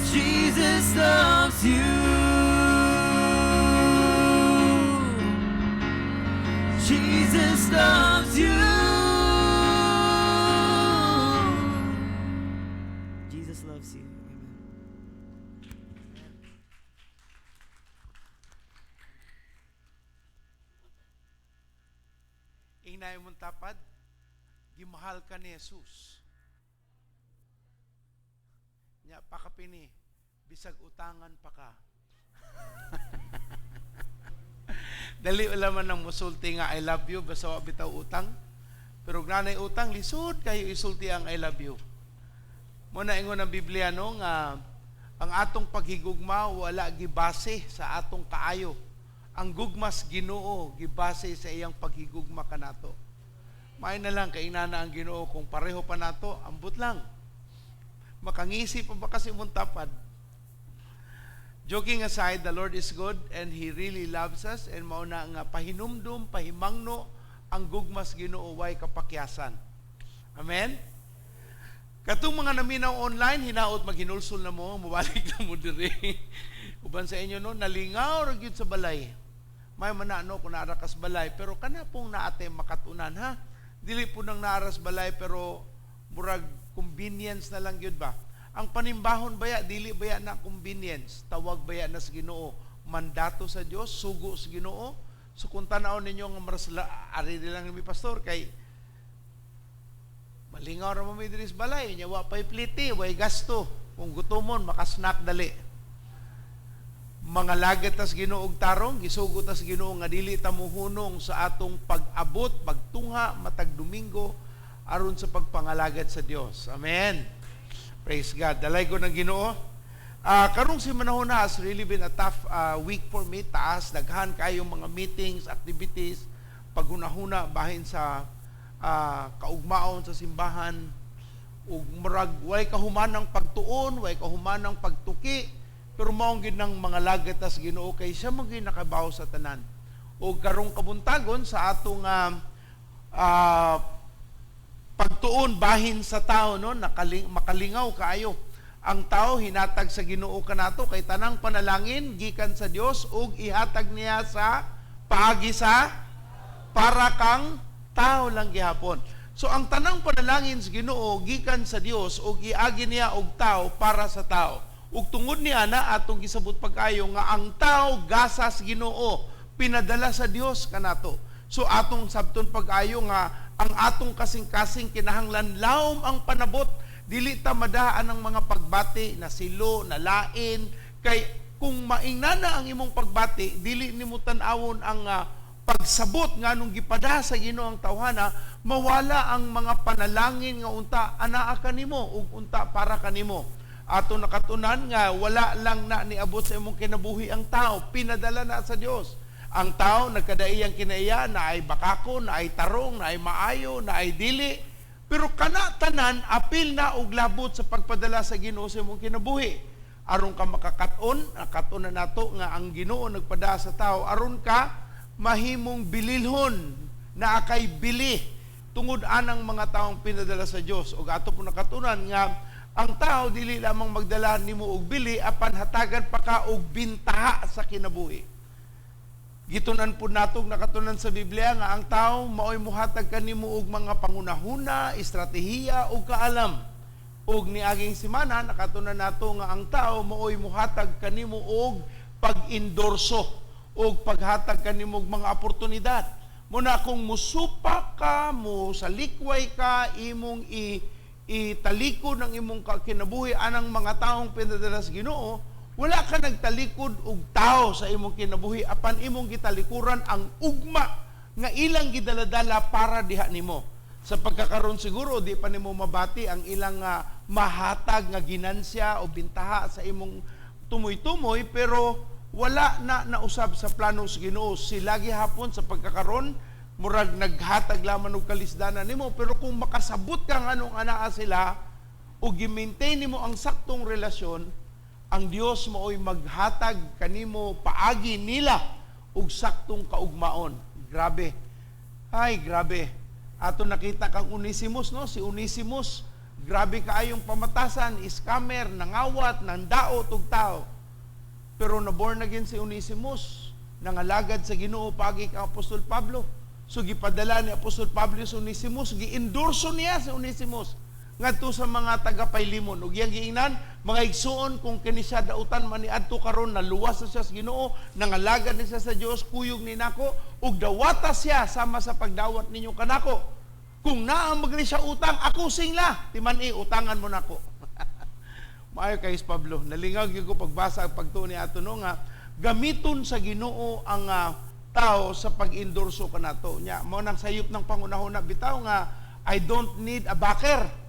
Jesus loves you. Jesus loves you. Jesus loves you. Inay mong tapad, gimahal ka ni Jesus. Nya pakapini, bisag utangan pa ka. Dali ulaman ng musulti nga I love you, basta wa bitaw utang. Pero nanay utang, lisod kayo isulti ang I love you. Muna ingon ang Biblia no, nga ang atong paghigugma wala gibase sa atong kaayo. Ang gugmas Ginoo gibase sa iyang paghigugma kanato. May na lang kay inana ang Ginoo kung pareho pa nato, ambot lang. Makangisi pa ba kasi mong tapad? Joking aside, the Lord is good and He really loves us, and mauna nga pahinumdum, pahimangno ang gugmas Ginoo way kapakyasan. Amen? Katong mga naminaw online, hinaot maghinulsol na mo, mabalik na mo diri. Uban sa inyo no, nalingaw ra gyud sa balay. May manano kung naarakas balay, pero kana pong naate makatunan ha. Dili po nang naaras balay, pero murag convenience na lang gyud ba. Ang panimbahon baya, dili baya na convenience, tawag baya na sa Ginoo, mandato sa Dios, sugo sa Ginoo. So kung tanaw ninyo nga marasla, ari lang ni pastor kay malingaw ra mo mi diri sa balay, nya wa pay pliti, way gasto. Kung gutomon makasnack dali. Mga lagat tas Ginoo og tarong, gisugot tas Ginoo nga dili ta mohunong sa atong pag-abot, pagtungha matag Domingo aron sa pagpangalagad sa Dios. Amen. Praise God. Dalay ko ng Ginoo. Karong si manahon na has really been a tough week for me. Taas, daghan kayong mga meetings, activities, paghunahuna bahin sa kaugmaon sa simbahan. Ug murag way kahumanang pagtuon, way kahumanang pagtuki. Pero maong gid ng mga lagatas Ginoo kay siya mo gid nakabaw sa tanan. O karong kabuntagon sa atong pagtuon bahin sa tao no, makalingaw kaayo. Ang tao hinatag sa Ginoo kanato kay tanang panalangin gikan sa Dios ug ihatag niya sa paagi sa para kang tao lang gihapon. So ang tanang panalangin sa Ginoo gikan sa Dios ug iagi niya og tao para sa tao. Ug tungod niya na atong gisabot pagkayo nga ang tao gasa sa Ginoo pinadala sa Dios kanato. So atong sabton pag-ayo nga ang atong kasing-kasing kinahanglan lawom ang panabot, dili ta madaan ang mga pagbati na silo, na lain, kay kung maingnana ang imong pagbati, dili nimo tan-awon ang pagsabot nga nung gipada sa Ginoo ang tawhana, mawala ang mga panalangin nga unta anaa kanimo ug unta para kanimo. Ato nakatunan nga wala lang na niabot sa imong kinabuhi ang tao, pinadala na sa Dios. Ang tao nagkadaiyang kinaiya na ay bakako, na ay tarong, na ay maayo, na ay dili. Pero kana tanan apil na og labot sa pagpadala sa Ginoo sa imong kinabuhi. Aron ka makakaton, nakatunan nato nga ang Ginoo nagpadala sa tao aron ka mahimong bililhon na akay bili tungod anang mga taong pinadala sa Dios. Ug ato po nakatunan nga ang tao dili lamang magdala nimo og bili apan hatagan pa ka og bintaha sa kinabuhi. Gitunan po natong nakatunan sa Biblia nga ang tao maoy muhatag kanimo og mga pangunahuna, estratehiya ug kaalam. Ug niaging semana nakatunan nato nga ang tao maoy muhatag kanimo og pag-endorso ug paghatag kanimo og mga oportunidad. Muna kung musupa ka, mo salikway ka, imong italikod ng imong kinabuhi anang mga taong pinadala sa Ginoo, wala ka nagtalikod og tao sa imong kinabuhi apan imong gitalikuran ang ugma nga ilang gidaladala para diha nimo. Sa pagkakaroon siguro di pa nimo mabati ang ilang mahatag nga ginansya o bintaha sa imong tumoy-tumoy, pero wala na nausab sa plano sa Ginoo. Sila gihapon sa pagkakaroon murag naghatag lamang og kalisdanan nimo, pero kung makasabot kang anong anaa sila o gi-maintain nimo ang saktong relasyon, ang Dios maoy maghatag kanimo paagi nila og saktong kaugmaon. Grabe. Ay, grabe. Ato nakita kang Onesimus, no? Si Onesimus grabe kaayong pamatasan, scammer, nangawat, nandao, tug tao. Pero naborn again si Onesimus, nangalagad sa Ginoo pagi kang Apostol Pablo. So gipadala ni Apostol Pablo si Onesimus, giendorso niya si Onesimus ngadto sa mga taga-Paylimon. Ug iyang giingnan, mga igsuon kung kini siya dautan man niadto karon naluwas na siya sa Ginoo, nangalagad ni siya sa Dios, kuyog ni nako ug dawata siya sama sa pagdawat ninyo kanako. Kung naa magli siya utang, ako singla, timan utangan mo nako. Maayo kay Pablo, nalingaw gyud ko pagbasa pagtuo ni ato no nga gamiton sa Ginoo ang tao sa pag-endorso kanato. Nya mao nang sayop ng pangunahon na bitaw nga I don't need a backer.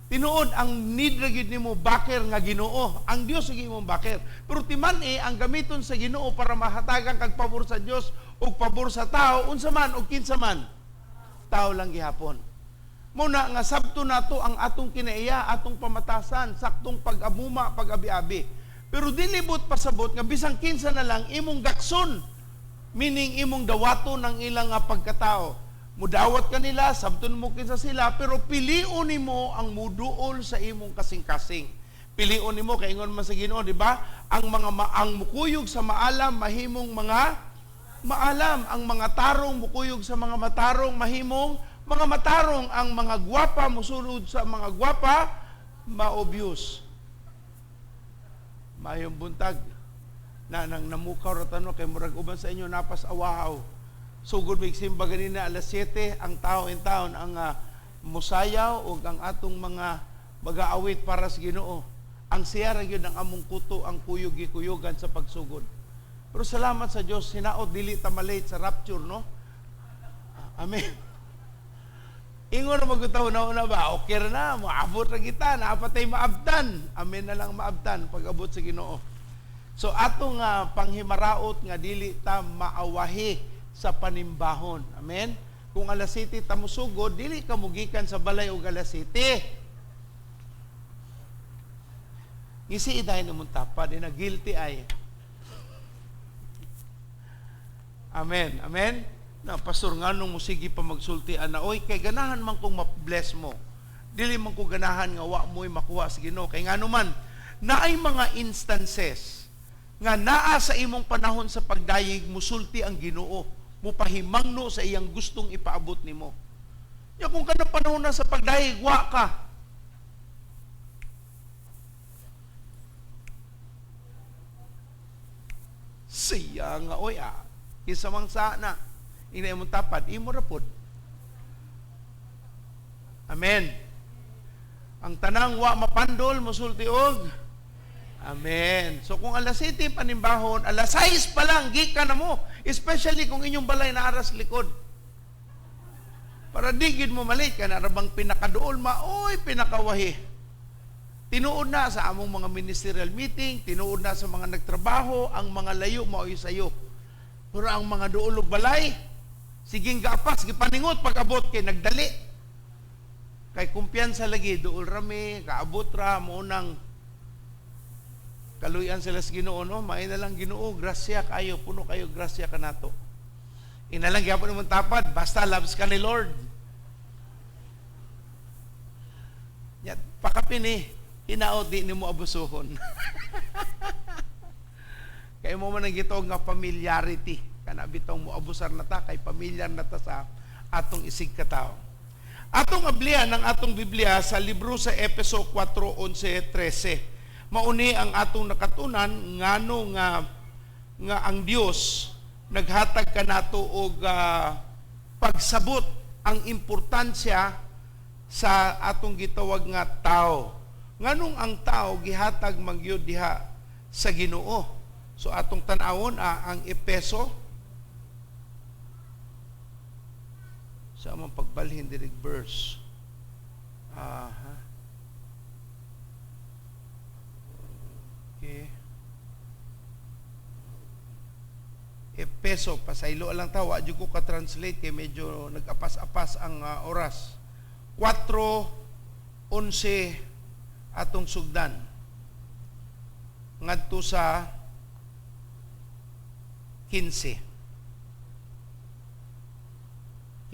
Tinuod ang need ra gyud nimo backer nga Ginoo. Ang Dios sige imong backer. Pero timan ang gamiton sa Ginoo para mahatagan kag pabor sa Dios ug pabor sa tao unsa man ug kinsa man. Tao lang gihapon. Muna nga sabto nato ang atong kinaiya, atong pamatasan, saktong pag-amuma, pag-abi-abi. Pero dilibot pasabot nga bisang kinsa na lang imong dakson, meaning imong dawato ng ilang pagkatao. Mudawat kanila, sabton mo kinsa sila, pero pilion nimo ang muduol sa imong kasing-kasing. Pilion nimo kay ingon man sa Ginoo, di ba? Ang ang mukuyog sa maalam mahimong mga maalam, ang mga tarong mukuyog sa mga matarong mahimong mga matarong, ang mga gwapa musulod sa mga gwapa ma-obvious. Mayong buntag na nang namukaw ra tanong kay murag uban sa inyo napas awahaw. Sugod mig simba ganina alas 7 ang tao in town ang musayaw ug ang atong mga mag-aawit para sa Ginoo. Ang siya ra gyud ang among kuto ang kuyog-kuyogan sa pagsugod. Pero salamat sa Dios, hinaot dili ta malate sa rapture, no? Amen. Ingon na magutaw na ba? Okay na, maabot ra kita, naapatay maabtan. Amen na lang maabtan pag abot sa Ginoo. So atong panghimaraot nga dili ta maawahi sa panimbahon. Amen? Kung alas 7 ta musugod, dili ka mugikan sa balay og alas 7. Ngisi iday namon tapad, na guilty ay. Amen. Amen. Na pastor nganong musigi pa magsulti ana oy kay ganahan man kong ma-bless mo. Dili man ko ganahan nga wa mo'y makuha sa Ginoo kay ngano man naay mga instances nga naa sa imong panahon sa pagdayeg musulti ang Ginoo. Mupahimangno sa iyang gustong ipaabot nimo. Ya kung kanang panahon na sa pagdayeg wa ka. Siya nga oy kinsa mang sana ina imong tapad imo ra pod. Amen. Ang tanang wa mapandol musulti og amen. So kung alas 7 panimbahon, alas 6 pa lang gikan na mo, especially kung inyong balay na aras likod. Para digid mo malit ka na rabang pinakaduol maoy pinakawahi. Tinuod na sa among mga ministerial meeting, tinuod na sa mga nagtrabaho, ang mga layo maoy sayo. Pero ang mga duol og balay, siging gaapas gipaningot pag abot kay nagdali. Kay kumpiyansa lagi duol rami, kaabot ra mo nang kaluyan sila sa Ginoo, no? Maay na lang Ginoo, grasya kayo, puno kayo grasya kanato. Inalang gyapon mo tapad, basta loves ka ni Lord. Yan, pakapin hinaot di nimo abusuhon. Kay mo man ang gitawag nga familiarity, kana bitong mo abusar na ta kay pamilyar na ta sa atong isig katao. Atong ablihan ng atong Biblia sa libro sa Efeso 4:11-13. Mauni ang atong nakatunan ngano nga ang Dios naghatag kanato og pagsabot ang importansya sa atong gitawag nga tao. Nganong ang tao gihatag magyud diha sa Ginoo. So atong tan-awon ang Efeso sa among pagbalhin diri verse. Okay. Efeso pasaylo lang ta wa jud ko ka-translate kay medyo nag-apas-apas ang oras. 4:11 atong sugdan ngadto sa 15.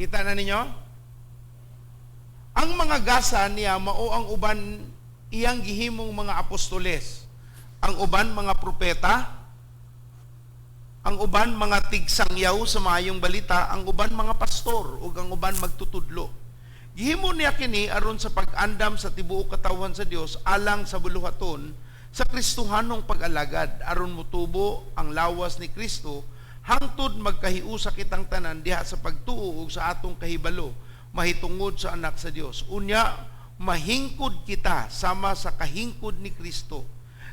Kita na ninyo? Ang mga gasa niya mao ang uban iyang gihimong mga apostoles. Ang uban mga propeta, ang uban mga tigsangyaw sa maayong balita, ang uban mga pastor ug ang uban magtutudlo. Gihimo niya kini aron sa pag-andam sa tibuok katawan sa Dios alang sa buluhaton sa Kristohanong pag-alagad aron motubo ang lawas ni Kristo hangtod magkahiusa kitang tanan diha sa pagtuo ug sa atong kahibalo mahitungod sa anak sa Dios. Unya mahingkod kita sama sa kahingkod ni Kristo.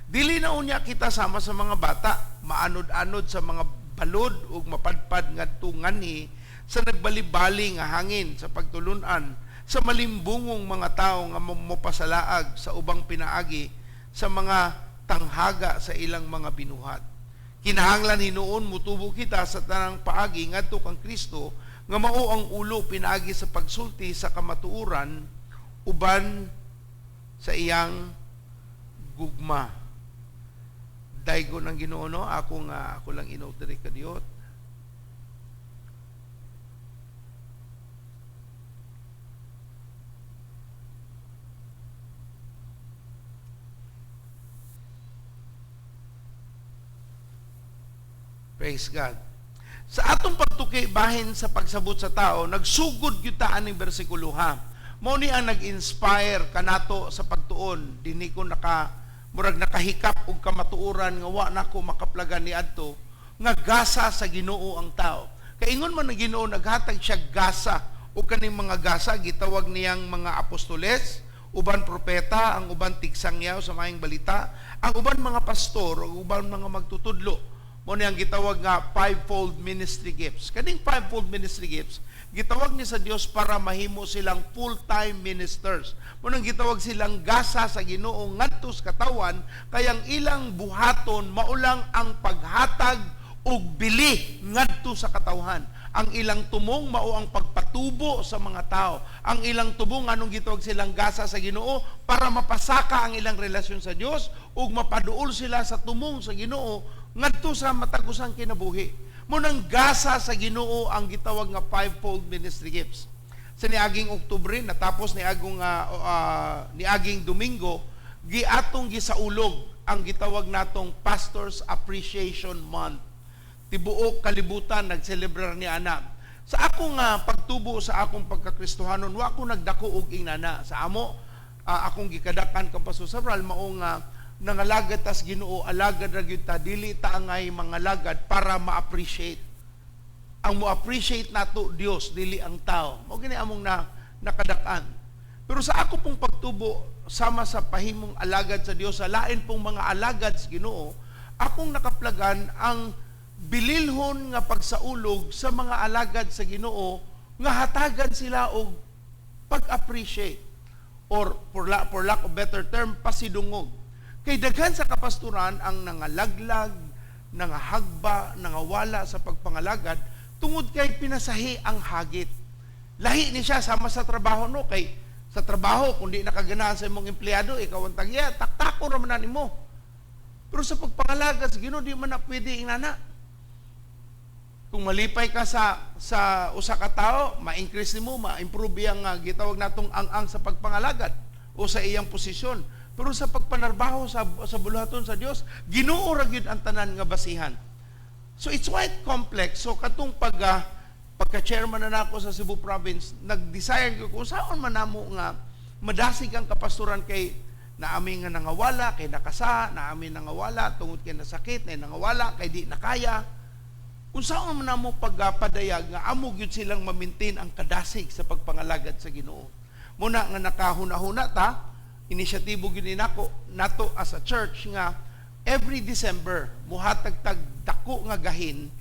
Dili na unya kita sama sa mga bata, maanod-anod sa mga balod ug mapadpad ngadto ngani sa nagbalibali nga hangin sa pagtulunan sa malimbungong mga tao nga mopasalaag sa ubang pinaagi sa mga tanghaga sa ilang mga binuhat. Kinahanglan hinuon mutubo kita sa tanang paagi ngadto kang Kristo nga mao ang ulo pinaagi sa pagsulti sa kamatuoran uban sa iyang gugma. Daigo ng Ginoo no, ako lang inote diri kadiyot. Praise God. Sa atong pagtuki bahin sa pagsabot sa tao, nagsugod gyud ta aning bersikulo ha. Mao ni ang nag-inspire kanato sa pagtuon. Dinhi ko murag nakahikap og kamatuoran nga wa nako makaplagan niadto nga gasa sa Ginoo ang tao. Kay ingon man ang Ginoo naghatag siya gasa o kaning mga gasa gitawag niyang mga apostoles, uban propeta, ang uban tigsangyaw sa maayong balita, ang uban mga pastor, ug uban mga magtutudlo. Mo niyang gitawag nga fivefold ministry gifts. Kaning fivefold ministry gifts gitawag ni sa Dios para mahimo silang full-time ministers. Mo nang gitawag silang gasa sa Ginoo ngadto sa katawan kayang ilang buhaton maulang ang paghatag og bili ngadto sa katawhan. Ang ilang tumong mao ang pagpatubo sa mga tao. Ang ilang tubong anong gitawag silang gasa sa Ginoo para mapasaka ang ilang relasyon sa Dios ug mapaduol sila sa tumong sa Ginoo ngadto sa matag-usang kinabuhi. Munang gasa sa Ginoo ang gitawag nga fivefold ministry gifts. Sa niaging Oktubre natapos niaging Domingo giatong gisaulog ang gitawag natong Pastors Appreciation Month. Tibuok kalibutan nagselebrar ni ana. Sa akong pagtubo sa akong pagkakristohanon wa ko nagdako og inana sa amo akong gikadakan ka Pastor Sabral maong nangalagad tas Ginoo alagad ra gyud ta dili ta angay mga lagad para ma-appreciate. Ang mo-appreciate nato Dios dili ang tao. Mao gini among nakadak-an. Pero sa ako pong pagtubo sama sa pahimong alagad sa Dios sa lain pong mga alagad sa Ginoo, akong nakaplagan ang bililhon nga pagsaulog sa mga alagad sa Ginoo nga hatagan sila og pag-appreciate or for lack of better term pasidungog. Kay daghan sa kapasturan ang nangalaglag, nangahagba, nangawala sa pagpangalagad tungod kay pinasahi ang hagit. Lahi ni siya sama sa trabaho no kay sa trabaho kung di nakaganahan sa imong empleyado ikaw ang tagya taktako ra man nimo. Pero sa pagpangalagad sa Ginoo di man na pwede inana. Kung malipay ka sa usa ka tawo, ma-increase nimo, ma-improve ang gitawag natong ang sa pagpangalagad o sa iyang posisyon. Pero sa pagpanarbaho sa buluhaton sa Dios, Ginoo ra gyud ang tanan nga basihan. So it's quite complex. So katong pagka-chairman na nako sa Cebu Province, nag-desire ko kung saan man namo nga madasig ang kapastoran kay naami nga nangawala, kay nakasa, naami nangawala tungod kay nasakit, na nangawala kay di nakaya. Kung saan man namo pagpadayag nga amo gyud silang ma-maintain ang kadasig sa pagpangalagad sa Ginoo. Muna nga nakahuna-huna ta inisyatibo gyud nato as a church nga every December muhatag-tag dako nga gahin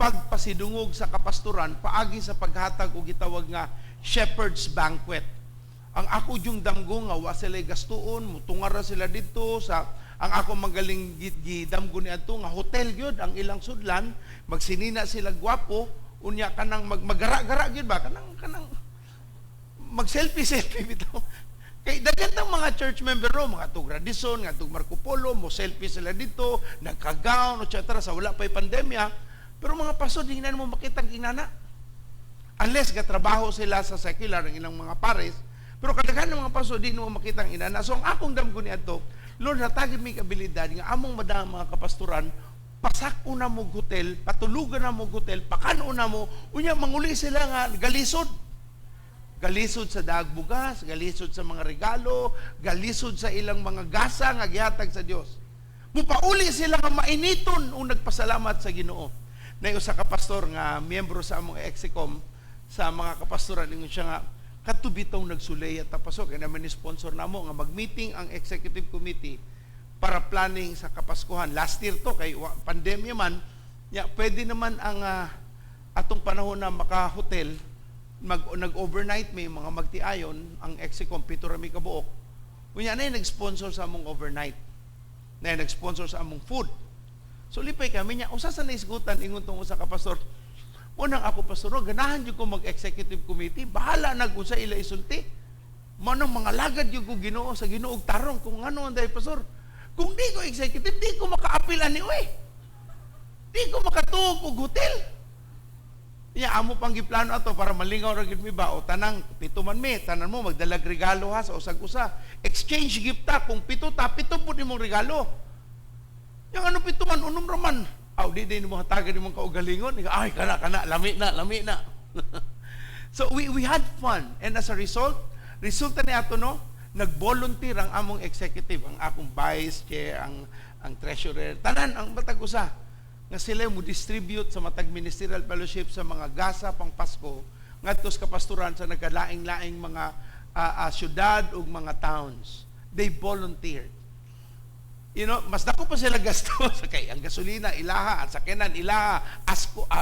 pagpasidungog sa kapastoran paagi sa paghatag og gitawag nga Shepherd's Banquet. Ang ako yung damgo nga wa sila gastuon, mutungar sila dito sa ang ako magaling gidamgo ni adto nga hotel gyud ang ilang sudlan, magsinina sila gwapo, unya kanang magara-gara gyud ba kanang mag-selfie bitaw. Kay daghan tang mga church member ro, mga tug Radisson, nga tug Marco Polo, mo selfie sila dito, nagka-gown, etc. sa wala pa'y pandemya. Pero mga pastor, hindi na mo makita ang inana. Unless gatrabaho sila sa secular, ang ilang mga pares, Pero kadaghan ng mga pastor di mo makita ang inana. So ang akong damgo niadto, Lord, hatagin mi kabilidad nga among madang mga kapastoran, pasako na mo hotel, patulugan na mo hotel, pakano na mo, unya manguli sila nga galisod. Galisod sa dagbugas, galisod sa mga regalo, galisod sa ilang mga gasa nga gihatag sa Dios. Mupauli sila nga mainiton o nagpasalamat sa Ginoo. Na usa ka pastor nga miyembro sa among Execom sa mga kapastoran ingon siya nga katubitong nagsulay at tapasok kaya naman ni-sponsor namo nga mag-meeting ang executive committee para planning sa Kapaskuhan. Last year to kay pandemya man, ya pwede naman ang atong panahon na maka-hotel nag-overnight may mga magtiayon ang Execom pito ra mi ka buok. Unya na nag-sponsor sa among overnight. Na nag-sponsor sa among food. So lipay kami niya usa sa naisgutan ingon tong usa ka pastor. Unang ako pastor, ganahan jud ko mag-executive committee, bahala nag usa ila isulti. Manong mga lagad jud ko Ginoo sa Ginoo og tarong kung ano anday pastor. Kung di ko executive, di ko maka-apil ani oy. Di ko makatuog og hotel. Ya amo pang giplano ato para malingaw ra gid mi ba o tanang pito man mi tanan mo magdalag regalo ha sa usag-usa. Exchange gift ta kung pito pud imong regalo. Yang ano pito man unom ra man. Aw di mo hatagan imong kaugalingon. Ay kana lami na. So we had fun and as a resulta ni ato no nag-volunteer ang among executive, ang akong vice chair, ang treasurer, tanan ang batag usa nga sila mo distribute sa matag ministerial fellowship sa mga gasa pang Pasko ngadto sa kapastoran sa nagkalaing-laing mga syudad ug mga towns. They volunteered. You know, mas dako pa sila gasto sa kay ang gasolina ilaha, ang sakyanan ilaha,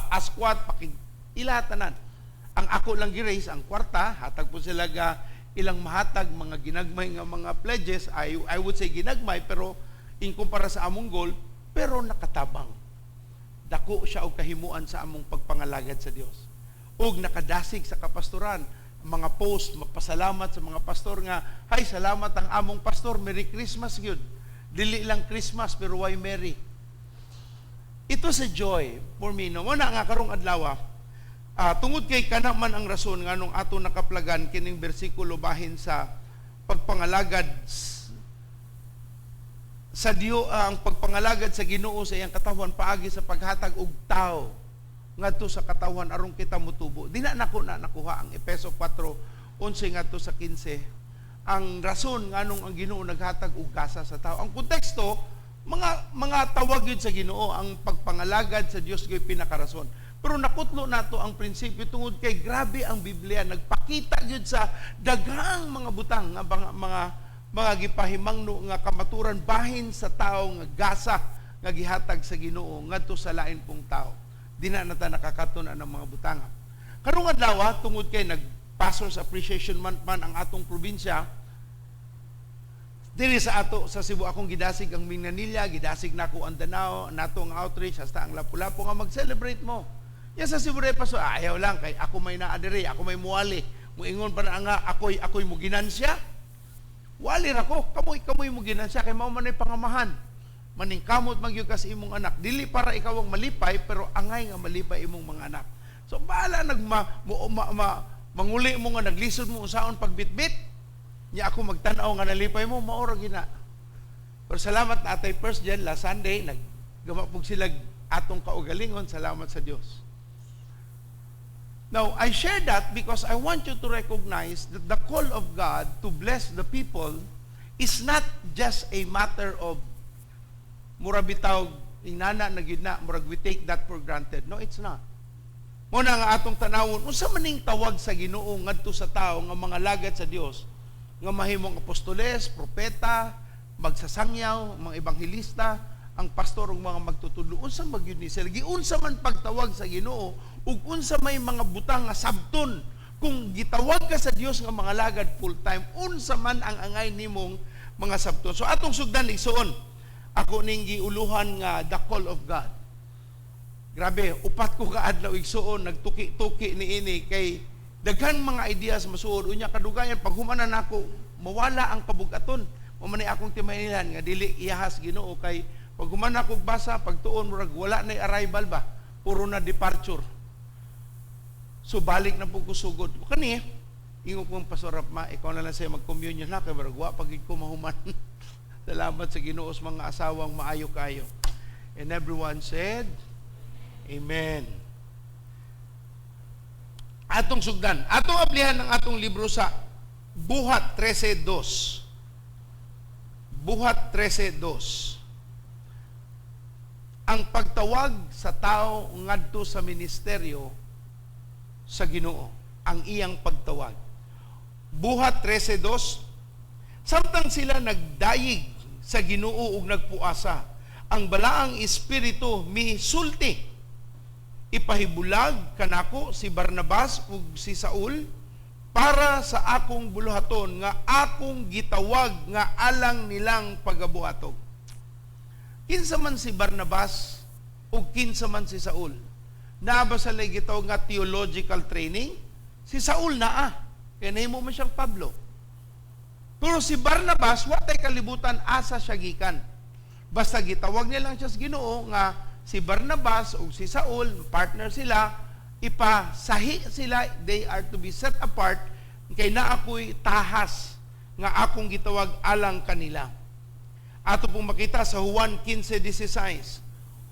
askwat pakig ilaha tanan. Ang ako lang gi-raise ang kwarta, hatag po sila ga ilang mahatag mga ginagmay nga mga pledges. I would say ginagmay pero in kumpara sa among goal pero nakatabang. Dako siya og kahimuan sa among pagpangalagad sa Dios. Og nakadasig sa kapastoran, mga post magpasalamat sa mga pastor nga, "Hay, salamat ang among pastor, Merry Christmas gyud." Dili lang Christmas pero why Merry? Ito sa joy for me no. Wala nga karong adlaw. Tungod kay kana man ang rason nganong ato nakaplagan kining bersikulo bahin sa pagpangalagad sa Dios, ang pagpangalagad sa Ginoo sa iyang katawan paagi sa paghatag og tao ngadto sa katawan aron kita motubo. Di na nakuha ang Efeso 4:11 ngadto sa 15. Ang rason nganong ang Ginoo naghatag og gasa sa tao. Ang konteksto mga tawag yun sa Ginoo, ang pagpangalagad sa Dios gay pinakarason. Pero nakutlo nato ang prinsipyo tungod kay grabe ang Biblia nagpakita gyud sa daghang mga butang nga mga gipahimangno nga kamaturan bahin sa tao nga gasa nga gihatag sa Ginoo ngadto sa lain pong tao. Di na nata nakakatun ang mga butang. Karong adlaw tungod kay nag-Pastors Appreciation Month man ang atong probinsya, diri sa ato sa Cebu akong gidasig ang Minganilla, gidasig nako ang Danao, nato ang outreach hasta ang Lapu-Lapu nga mag-celebrate mo. Ya sa Cebu ray paso ayaw lang kay ako may naadiri, ako may muwali. Muingon pa na nga ako'y mo ginansya. Wali ra ko, kamoy mo ginansya kay mao man ay pangamahan. Maningkamot magyud ka sa imong anak. Dili para ikaw ang malipay pero angay nga malipay imong mga anak. So bahala manguli mo nga naglisod mo usaon pagbitbit. Nya ako magtan-aw nga nalipay mo maura gina. Pero salamat na atay first diyan last Sunday naggamapog sila atong kaugalingon, salamat sa Dios. Now, I share that because I want you to recognize that the call of God to bless the people is not just a matter of murabitaw inana na gidna murag we take that for granted. No, it's not. Muna nga atong tanawon unsa maning tawag sa Ginoo ngadto sa tao nga mga lagad sa Dios nga mahimong apostoles, propeta, magsasangyaw, mga ebanghelista, ang pastor ug mga magtutudlo. Unsa magyud ni sila? Giunsa man pagtawag sa Ginoo ug unsa may mga butang nga sabton kung gitawag ka sa Dios nga mga lagad full time, unsa man ang angay nimong mga sabton. So atong sugdan igsoon, ako ning giuluhan nga the call of God. Grabe, upat ko kaadlaw igsoon nagtuki-tuki niini kay daghang mga ideas masuod unya kadugayan pag humanan nako mawala ang kabugaton. Mamanay akong timahilan nga dili iyahas Ginoo kay pag humanan ako basa pagtuon murag wala na arrival ba, puro na departure. So balik na po kusugod. Kani Ingo kong Pastor Rapma, ikaw na lang siya mag-communion na, kaya baragwa, pagig ko mahuman. Salamat sa Ginoo sa mga asawang maayo kayo. And everyone said, Amen. Atong sugdan. Atong ablihan ng atong libro sa Buhat 13:2. Buhat 13:2. Ang pagtawag sa tao ngadto sa ministeryo sa Ginoo, ang iyang pagtawag. Buhat 13:2. Samtang sila nagdayig sa Ginoo ug nagpuasa, ang balaang espiritu misulti. Ipahibulag kanako si Barnabas ug si Saul para sa akong buluhaton nga akong gitawag nga alang nilang pagabuhatog. Kinsa man si Barnabas ug kinsa man si Saul? Naa ba sa gitawag nga theological training? Si Saul naa. Kaya nahimo man siyang Pablo. Pero si Barnabas, watay kalibutan asa siya gikan. Basta gitawag niya lang siya sa Ginoo nga si Barnabas o si Saul, partner sila, ipasahi sila, they are to be set apart, kay na ako'y tahas nga akong gitawag alang kanila. Ato pong makita sa Juan 15:16.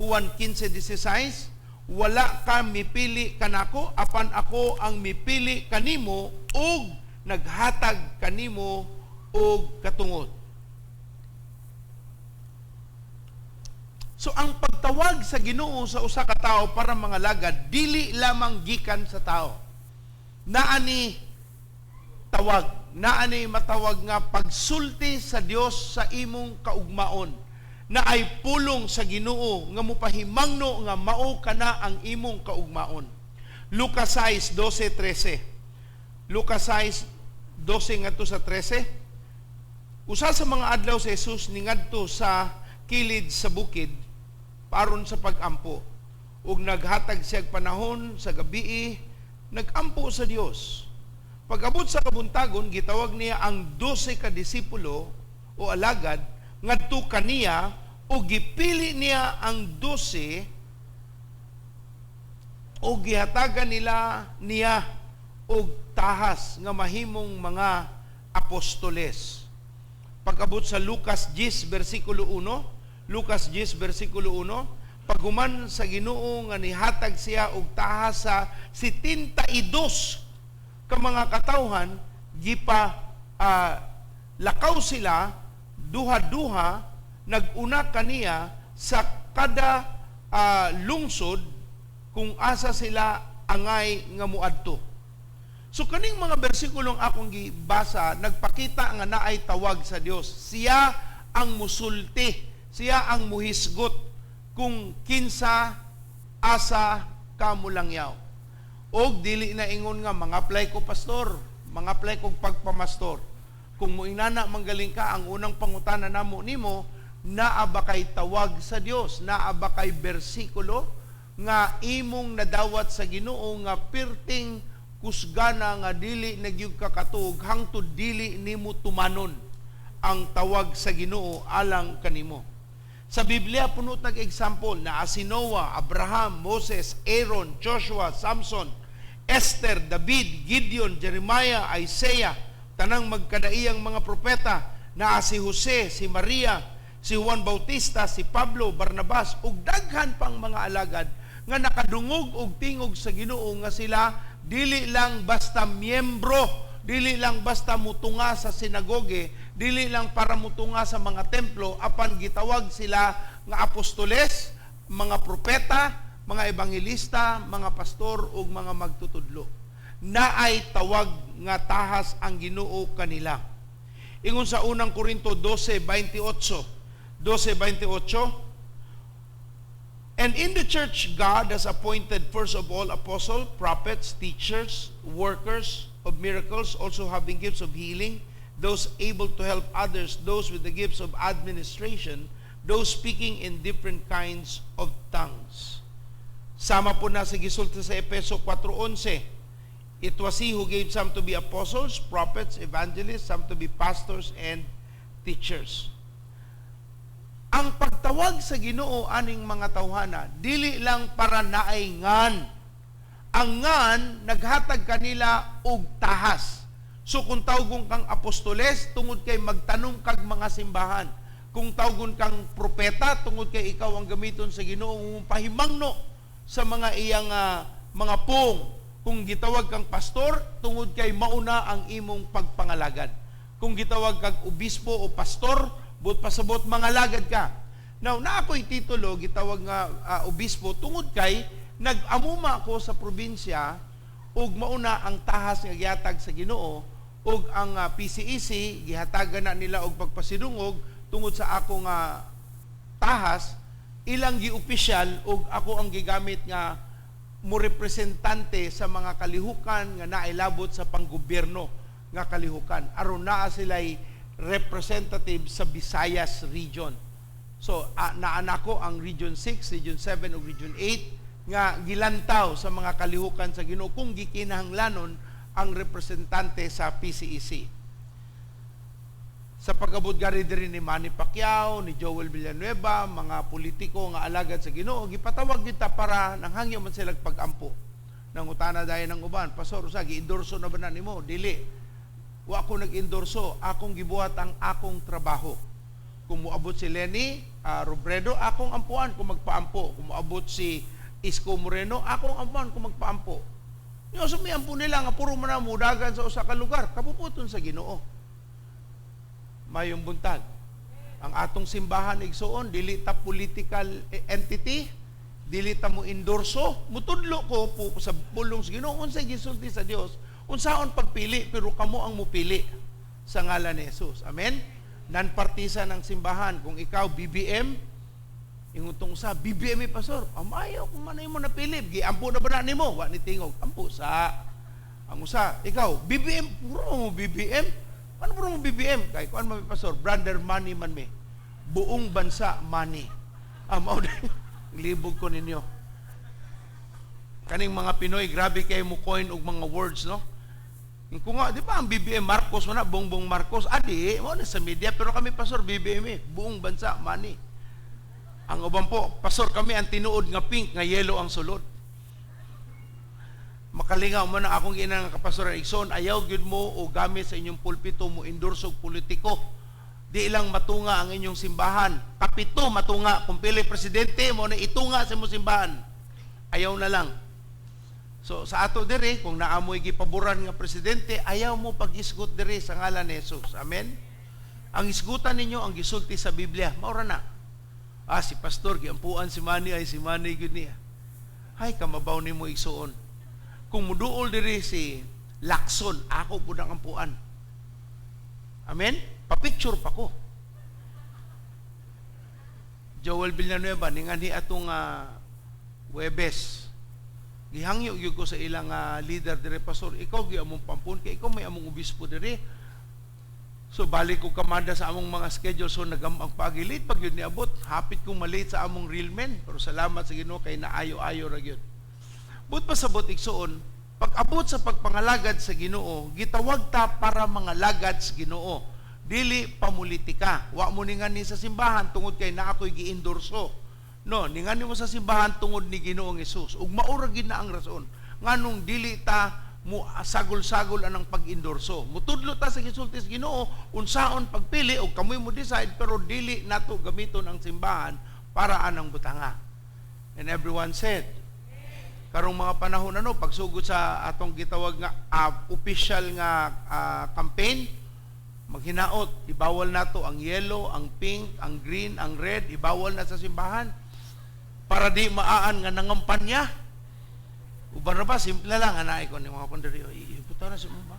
Juan 15:16, wala ka mipili kanako, apan ako ang mipili kanimo ug naghatag kanimo og katungod. So ang pagtawag sa Ginoo sa usa ka tawo para mga lagad dili lamang gikan sa tao. Naani tawag, naani matawag nga pagsulti sa Dios sa imong kaugmaon, na ay pulong sa Ginoo nga mopahimangno nga mao kana ang imong kaugmaon. Lucas 6:12-13. Lucas 6:12 ngadto sa 13. Usa sa mga adlaw si Jesus ningadto sa kilid sa bukid paron sa pagampo. Ug naghatag siya panahon sa gabii, nagampo sa Dios. Pag-abot sa kabuntagon, gitawag niya ang 12 ka disipulo o alagad ngadto kaniya o gipili niya ang 12 o gihatagan niya og tahas nga mahimong mga apostoles. Pag-abot sa Lucas 10:1, Lucas 10:1, paghuman sa Ginoo nga nihatag siya og tahas sa 72 ka mga katawhan, lakaw sila duha-duha, nag-una kaniya sa kada lungsod kung asa sila angay nga muadto. So kaning mga bersikulong akong gibasa nagpakita nga naay tawag sa Dios. Siya ang musulti, siya ang muhisgot kung kinsa asa ka mulangyaw. Og dili na ingon nga mga-apply ko pastor, mga-apply ko pagpamastor. Kung muinana manggaling ka, ang unang pangutana namo nimo, naa ba kay tawag sa Dios, naa ba kay bersikulo nga imong nadawat sa Ginoo nga pirting kusgana nga dili nagyug kakatuog hangtod dili nimo tumanon ang tawag sa Ginoo alang kanimo. Sa Biblia punot nag-example na si Noah, Abraham, Moses, Aaron, Joshua, Samson, Esther, David, Gideon, Jeremiah, Isaiah, tanang magkadaiyang mga propeta na si Jose, si Maria, si Juan Bautista, si Pablo, Barnabas ug daghan pang mga alagad nga nakadungog og tingog sa Ginoo nga sila dili lang basta miyembro, dili lang basta mutunga sa sinagoge, dili lang para mutunga sa mga templo, apan gitawag sila nga apostoles, mga propeta, mga ebangelista, mga pastor ug mga magtutudlo. Naay tawag nga tahas ang Ginoo kanila. Ingon sa unang Korinto 12:28, and in the church, God has appointed first of all apostles, prophets, teachers, workers of miracles, also having gifts of healing, those able to help others, those with the gifts of administration, those speaking in different kinds of tongues. Sama po na sa gisulti sa Efeso 4:11. It was he who gave some to be apostles, prophets, evangelists, some to be pastors and teachers. Ang pagtawag sa Ginoo aning mga tawhana, dili lang para naay ngan. Ang ngan, naghatag kanila og tahas. So kung tawgon kang apostoles, tungod kay magtanong kag mga simbahan. Kung tawgon kang propeta, tungod kay ikaw ang gamiton sa Ginoo pahimangno sa mga iyang mga pong. Kung gitawag kang pastor, tungod kay mauna ang imong pagpangalagad. Kung gitawag kang obispo o pastor, but pasabot mangalagad ka. Now, na ako'y titulo, gitawag nga obispo, tungod kay nag-amuma ako sa probinsya ug mauna ang tahas nga gihatag sa Ginoo ug ang PCEC gihatagan na nila og pagpasidungog tungod sa akong tahas ilang gi-opisyal ug ako ang gigamit nga mo representante sa mga kalihukan nga nailabot sa panggobyerno nga kalihukan aron naa sila'y representative sa Visayas region. So naana ko ang Region 6, Region 7 ug Region 8 nga gilantaw sa mga kalihukan sa Ginoo kung gikinahanglanon ang representante sa PCEC. Sa pag-abot gari diri ni Manny Pacquiao, ni Joel Villanueva, mga politiko nga alagad sa Ginoo, gipatawag kita para nanghangyo man sila pag-ampo. Nangutana dayon ng uban, pastor, sa gi-endorso na ba na nimo? Dili. Wa ako nag-endorso, akong gibuhat ang akong trabaho. Kung moabot si Lenny Robredo, akong ampuan kung magpaampo. Kung moabot si Isko Moreno, akong ampuan kung magpaampo. Yung sa may ampo nila nga puro man ang mudagan sa usa ka lugar, kapuputon sa Ginoo. Mayong buntag. Ang atong simbahan igsoon, dili ta political entity, dili ta mo endorso, mutudlo ko po sa pulong sa Ginoo unsay gisulti sa Dios, unsaon pagpili pero kamo ang mupili sa ngalan ni Jesus. Amen. Non-partisan ang simbahan. Kung ikaw BBM, ingutong sa BBM pastor, amayo kung manay mo napili, giampo na ba na nimo? Wa ni tingog, ampo sa ang usa. Ikaw BBM, puro mo BBM. Ano puro mo BBM? Kay kuan man pastor, brother money man me. Buong bansa money. Mao libog ko ninyo. Kaning mga Pinoy, grabe kay mo coin og mga words, no? Kung nga, di ba ang BBM Marcos na, Bongbong Marcos, adi, mo na sa media, pero kami pastor BBM buong bansa money. Ang uban po, pastor, kami ang tinuod nga pink, nga yellow ang sulod. Makalingaw mo na akong ginang kapastor Igsoon, ayaw gyud mo o gamit sa inyong pulpito mo endorsog politiko. Di lang matunga ang inyong simbahan. Kapito matunga. Kung pili presidente mo na itunga sa inyong simbahan. Ayaw na lang. So sa ato dire, kung naamoy gipaboran nga presidente, ayaw mo pag-isgot dire sa ngalan ni Jesus. Amen? Ang isgutan ninyo, ang gisulti sa Biblia, maura na. Si pastor, giampuan si Manny, ay si Manny gyud niya. Ay, kamabaw ni mo igsuon. Kung muduol diri si Lacson, ako po nang ampuan. Amen? Papicture pa ko. Joel Villanueva, ningani atong Webes. Gihangyo gyud ko sa ilang leader dire, pastor, ikaw gi among pampun, kay ikaw may among obispo dire. So balik ko kamanda sa among mga schedule, so nagamang pagilit pag yun niabot, hapit kong malate sa among real men, pero salamat sa Ginoo kay naayo-ayo ra gyud. But pasabot igsoon, pag abot sa pagpangalagad sa Ginoo, gitawag ta para mga lagad sa Ginoo, dili pamulitika. Wa mo ningani sa simbahan tungod kay na ako'y giendorso. No, ningani mo sa simbahan tungod ni Ginoong Hesus. Ug maura gid na ang rason nganong dili ta mo sagol-sagol anang pag-endorso. Mutudlo ta sa gisulti sa Ginoo unsaon pagpili o kamoy mo decide, pero dili nato gamiton ang simbahan para anang butanga. And everyone said, karong mga panahon pagsugod sa atong gitawag nga official nga campaign, maghinaot, ibawal nato ang yellow, ang pink, ang green, ang red, ibawal na sa simbahan para di maaan nga nangampanya. Uban na ba, simple lang, anay ko ni mga kondari, ibuta na si mama.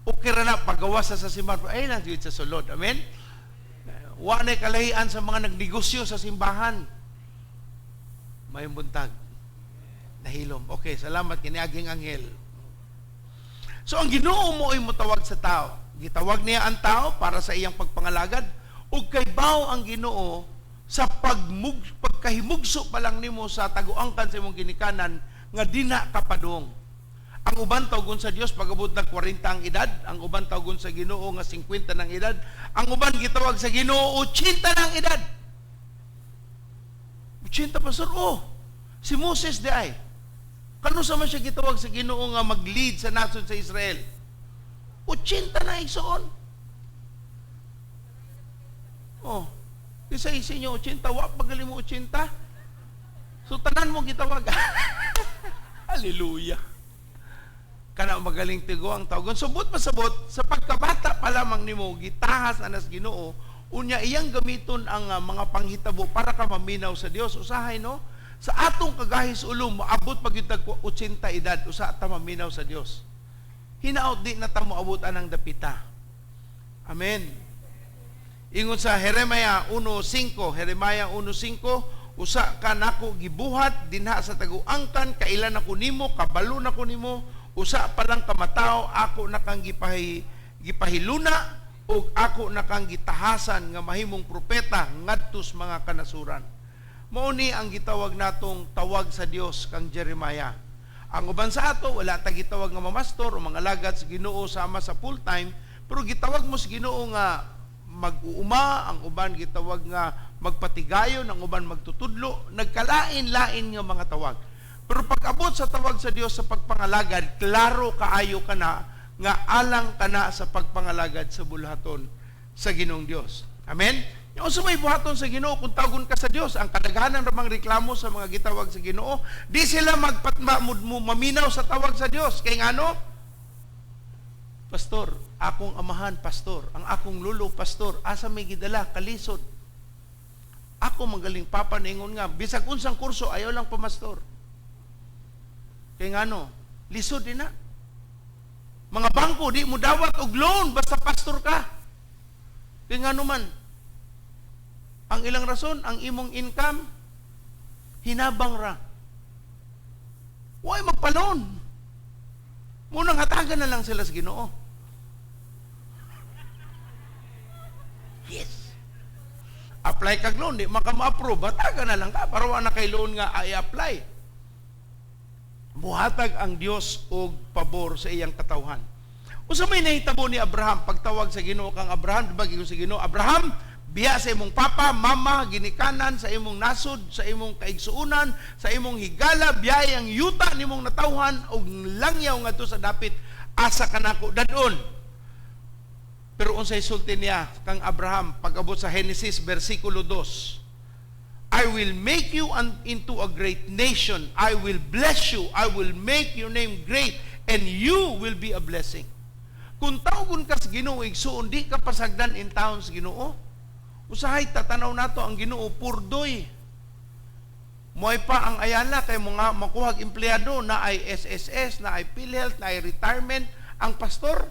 Okay ra na, pagawas sa simbahan, ay lang sa sulod, amen? Wa na kalahian sa mga nagnegosyo sa simbahan. May buntag. Nahilom. Okay, salamat, kiniaging anghel. So, ang Ginoo mo ay mutawag sa tao. Gitawag niya ang tao para sa iyang pagpangalagad, ug kay bao ang Ginoo sa pagkahimugso pa lang nimo sa taguangkan sa imong ginikanan, nga dina kapadong. Ang uban tawgon sa Dios pagabot ng 40 ang edad, ang uban tawgon sa Ginoo nga 50 ng edad, ang uban gitawag sa Ginoo 80 ng edad. 80 pastor, si Moses di ay. Kano sa man siya gitawag sa Ginoo nga mag-lead sa nasod sa Israel? 80 na igsoon. Oh, isa nyo 80, wa pagali mo 80. So tanan mo gitawag. Hallelujah. Kana magaling tigo ang tawgon. Subot pasabot sa pagkabata pa lamang nimo gitahas anas Ginoo, unya iyang gamiton ang mga panghitabo para ka maminaw sa Dios. Usahay no? Sa atong kagahis ulo maabot pagitag 80 edad usa ta maminaw sa Dios. Hinaot di na ta moabutan ang dapita. Amen. Ingon sa Jeremiah 1:5, Jeremiah 1:5, usa ka nako gibuhat dinha sa taguangkan, kailan ako nimo, kabalo nako nimo, usa pa lang kamatao ako nakang gipahiluna ug ako nakang gitahasan nga mahimong propeta ngadtos mga kanasuran. Mao ni ang gitawag natong tawag sa Dios kang Jeremiah. Ang uban sa ato wala ta gitawag nga mamastor o mga lagad sa Ginoo sama sa full time, pero gitawag mo sa Ginoo nga mag-uuma, ang uban gitawag nga magpatigayon, ang uban magtutudlo, nagkalain-lain nga mga tawag. Pero pag-abot sa tawag sa Dios sa pagpangalagad, klaro kaayo ka na nga alang ka na sa pagpangalagad sa bulhaton sa Ginoong Dios. Amen? Yung sa may buhaton sa Ginoo, kung tawagon ka sa Dios, ang kadaghanan ramang reklamo sa mga gitawag sa Ginoo, di sila maminaw sa tawag sa Dios. Kaya nga no? Pastor, akong amahan, pastor, ang akong lulo, pastor, asa may gidala, kalisod. Ako magaling papa ningon nga, bisag unsang kurso, ayaw lang pamastor. Kaya nga no, lisod din na. Mga bangko, di mo dawat og loan, basta pastor ka. Kaya nga no man, ang ilang rason, ang imong income, hinabang ra. Huwag magpalon. Munang hatagan na lang sila sa Ginoo. Yes. Apply kag loan, di maka-approve, hatagan na lang ka, para wala kay loan nga i-apply. Buhatag ang Dios og pabor sa iyang katawhan. Usa may nahitabo ni Abraham, pagtawag sa Ginoo kang Abraham, diba sa Ginoo, Abraham, biya sa imong papa, mama, ginikanan, sa imong nasod, sa imong kaigsuunan, sa imong higala, biyay ang yuta nimong natawhan, o langyaw nga to sa dapit, asa ka nako dadon. Pero unsay sulti niya kang Abraham, pag-abot sa Genesis, versikulo 2, I will make you into a great nation, I will bless you, I will make your name great, and you will be a blessing. Kung tawgon ka sa Ginoo, igsuon, di ka pasagdan in town sa Ginoo, usahay tatanaw nato ang Ginoo purdoy. Moy pa ang ayala kay mga makuhag empleyado na ay SSS, na ay PhilHealth, na ay retirement. Ang pastor,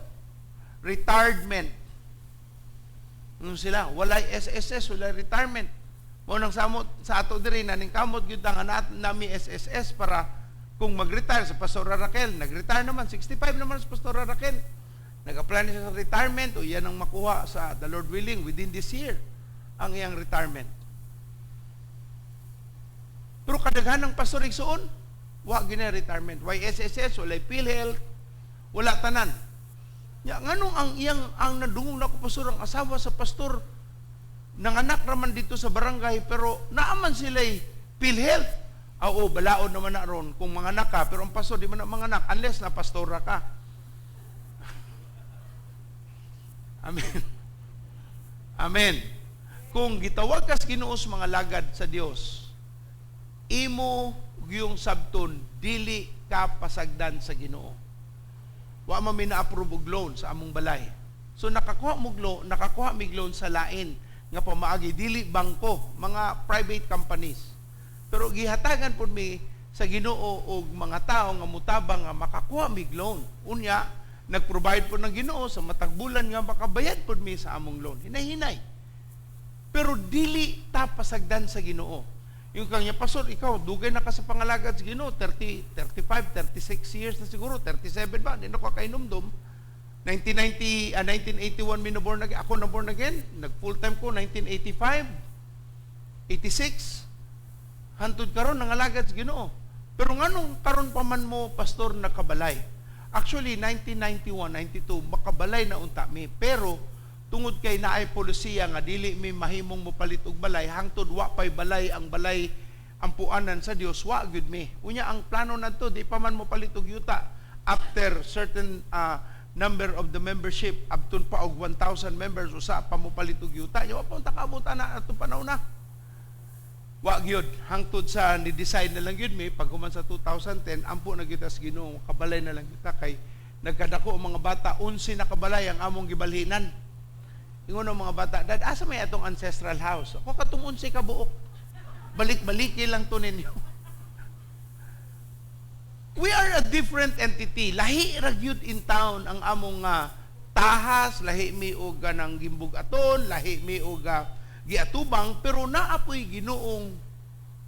retirement. Ano sila? Walay SSS, walay retirement. Mo nang samot sa ato diri na ning kamot gyud ang nami SSS para kung mag-retire sa Pastora Raquel, nag-retire naman 65 naman sa Pastora Raquel. Nag-apply siya sa retirement o yan ang makuha sa the Lord willing within this year ang iyang retirement. Pero kadaghan ng pastor igsuon, wa gina retirement. Why SSS, wala PhilHealth, wala tanan. Ya nganong ang iyang ang nadungog na ko pastor ang asawa sa pastor nanganak raman dito sa barangay pero naaman sila'y PhilHealth. Oo, balaod naman na ron kung manganak ka, pero ang pastor di man na manganak unless na pastora ka. Amen. Amen. Kung gitawag ka sa Ginoo sa mga lagad sa Dios, imo yung sabton dili ka pasagdan sa Ginoo. Wa man mi na-approve og loan sa among balay. So nakakuha mig loan sa lain nga pamaagi dili bangko, mga private companies. Pero gihatagan pud mi sa Ginoo og mga tao nga mutabang nga makakuha mig loan. Unya nag-provide po ng Ginoo sa matag bulan nga makabayad pud mi sa among loan. Hinay-hinay. Pero dili ta pasagdan sa Ginoo. Yung kanya pastor, ikaw dugay na ka sa pangalagad sa Ginoo, 35, 36 years na siguro, 37 ba? Hindi na ko kainumdum. 1981 mi na born again. Ako na born again. Nag full time ko 1985, 86. Hantod karon nangalagad sa Ginoo. Pero nganong karon pa man mo pastor nakabalay? Actually 1991, 92 makabalay na unta mi. Pero tungod kay naay polisiya nga dili mi mahimong mopalit og balay hangtod wa pay balay ang balay ampuanan sa Dios wa gyud mi. Unya ang plano nadto di pa man mopalit og yuta after certain number of the membership abton pa og 1,000 members usa pa mo palit og yuta nya wa pa unta kabutan na ato panahon na. Wa gyud hangtod sa ni-decide na lang gyud mi paghuman sa 2010 ampo na gyud as Ginoo kabalay na lang kita kay nagkadako ang mga bata 11 na kabalay ang among gibalhinan. Ingon ang mga bata, dad asa may atong ancestral house? Ako katong 11 ka buok. Balik-baliki lang to ninyo. We are a different entity. Lahi ra gyud in town ang among tahas, lahi mi og ganang gimbug aton, lahi mi og giatubang, pero naapoy Ginoong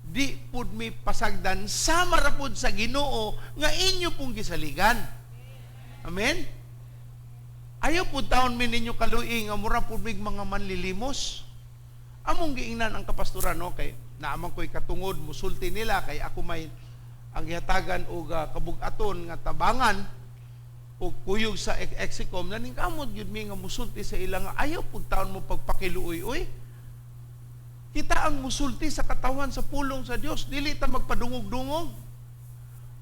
di pud mi pasagdan sama ra pud sa Ginoo nga inyo pong gisaligan. Amen. Ayaw pud taon mi ninyo kaluoy nga mura pud mig mga manlilimos. Among giingnan ang kapastoran no kay naamang ko'y katungod musulti nila kay ako may ang gihatagan og kabug-aton nga tabangan o kuyog sa exicom naning kamot gyud mi nga musulti sa ilang ayaw pud taon mo pagpakiluoy-oy. Kita ang musulti sa katawan sa pulong sa Dios, dili ta magpadungog-dungog.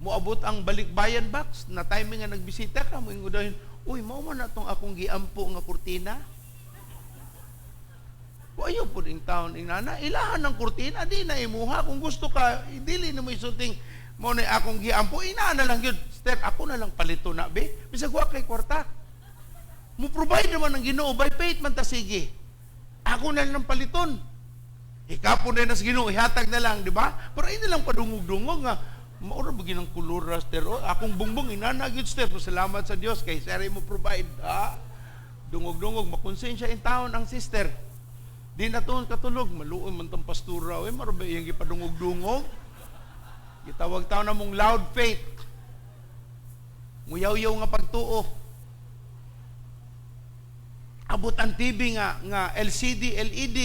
Moabot ang balikbayan box na timing nga nagbisita ka mo ingon, uy mao man natong akong giampo nga kurtina. Ayaw po rin taon inana, ilahan ng kurtina, di na imuha. Kung gusto ka, dili na mo isulting mo na akong giampo, inana lang yun. Step, ako na lang palito na, be. Bisag wa kay kwarta. Mo provide naman ng Ginoo, by faith man ta sige. Ako na lang paliton. Ikapon na sa Ginoo, ihatag na lang, di ba? Pero ay na lang padungog-dungog nga, maura ba ginang kulura, Ster? Akong bungbong, inanagid, Ster. Salamat sa Dios, kay Sir mo provide. Dungog-dungog, makonsensya in town ang sister. Di na to katulog, maluon man tong pastura, marabay yung gipadungog-dungog. Gitawag tao na mong loud faith. Muyaw-yaw nga pagtuo. Abot ang TV nga LCD, LED.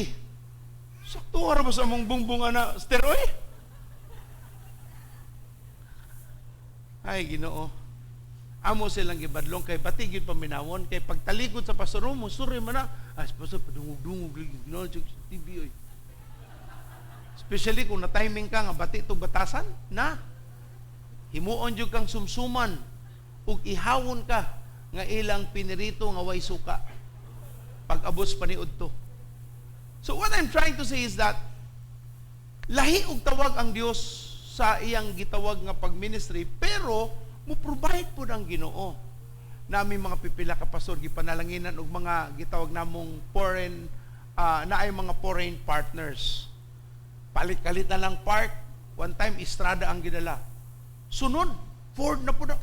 Sakto ra ba sa mong bungbunga na steroy? Ay, Ginoo. Amo silang gibadlong kay batigid paminawon kay pagtalikod sa pastor mo suri man na pastor padungog-dungog no TV oy. Especially kung na timing ka nga bati to batasan na himuon jud kang sumsuman ug ihawon ka nga ilang pinirito nga way suka pag abos paniud to. So what I'm trying to say is that lahi og tawag ang Dios sa iyang gitawag nga pagministry pero mo provide po ang Ginoo. Nami mga pipila ka pastor gipanalanginan og mga gitawag namong foreign naay mga foreign partners. Palit-kalit na lang part. One time Estrada ang gidala. Sunod Ford na po na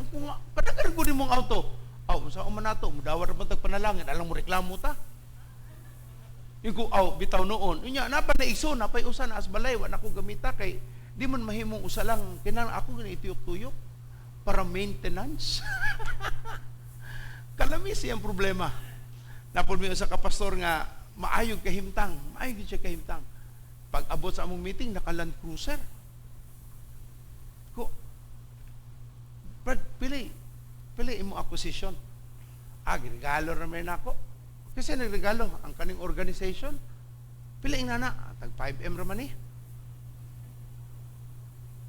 kadagan ko ni mong auto. Sa man nato mudawar pa tag panalangin alang mo reklamo ta. Igo bitaw noon. Unya napa na iso napay usa na as balay wa nako gamita kay di man mahimong usa lang kinahanglan ako gani ituyok-tuyok para maintenance. Kalami siyang problema. Napod mi sa kapastor nga maayog kahimtang, maayog siya kahimtang. Pag abot sa among meeting naka-Land Cruiser. Ko Brad, pili imo acquisition. Regalo ra man nako. Kasi nagregalo ang kaning organization. Pili ing nana, tag 5M ra man ni.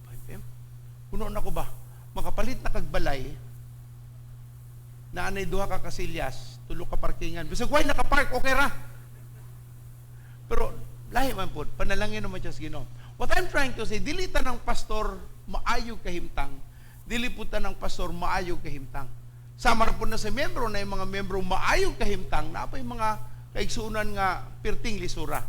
5M. Kuno na ko ba? Makapalit na kagbalay na anay duha ka kasilyas, tulo ka parkingan. Bisag way nakapark, okay ra. Pero lahi man po, panalangin naman siya sa Ginoo. What I'm trying to say, dili ta ng pastor maayog kahimtang, dili po ta ng pastor maayog kahimtang. Samar po na sa membro na yung mga membro maayog kahimtang, na pa yung mga kaigsuunan nga pirting lisura.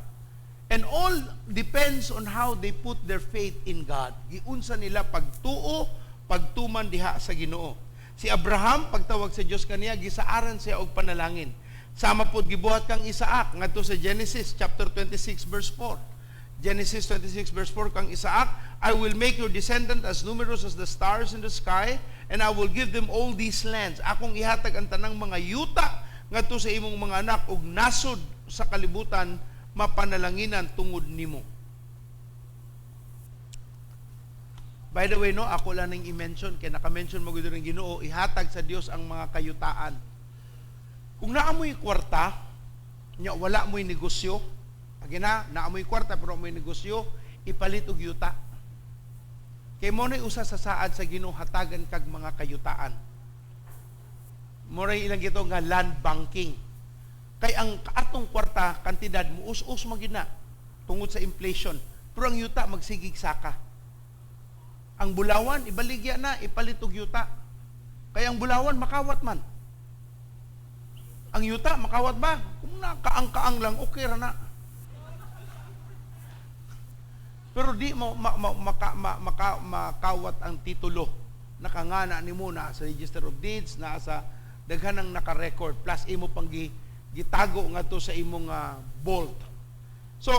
And all depends on how they put their faith in God. Giunsa nila pagtuo, pagtuman diha sa Ginoo. Si Abraham pagtawag sa Dios kaniya gisaaran siya og panalangin. Sama pod gibuhat kang Isaac ngadto sa Genesis chapter 26 verse 4. Genesis 26 verse 4 kang Isaac, I will make your descendant as numerous as the stars in the sky and I will give them all these lands. Akong ihatag ang tanang mga yuta ngadto sa imong mga anak ug nasod sa kalibutan mapanalanginan tungod nimo. By the way, no, ako lang nang i-mention, kaya naka-mention mo gito ng Ginoo, ihatag sa Dios ang mga kayutaan. Kung naamoy kwarta, wala mo'y negosyo, naamoy kwarta pero mo'y negosyo, ipalit og yuta. Kay mo na usa sa saad sa Ginoo hatagan kag mga kayutaan. Moray ilang gito nga land banking. Kay ang atong kwarta, kantidad mo, us-us magina tungod sa inflation. Pero ang yuta, magsigig saka. Ang bulawan, ibaligya na, ipalitog yuta. Kaya ang bulawan, makawat man. Ang yuta, makawat ba? Kung nakaang-kaang lang, okay ra na. Pero di mo makawat ang titulo. Nakangana ni mo na sa Register of Deeds, na sa daghanang naka-record, plus imo pang gitago nga to sa imong vault. So,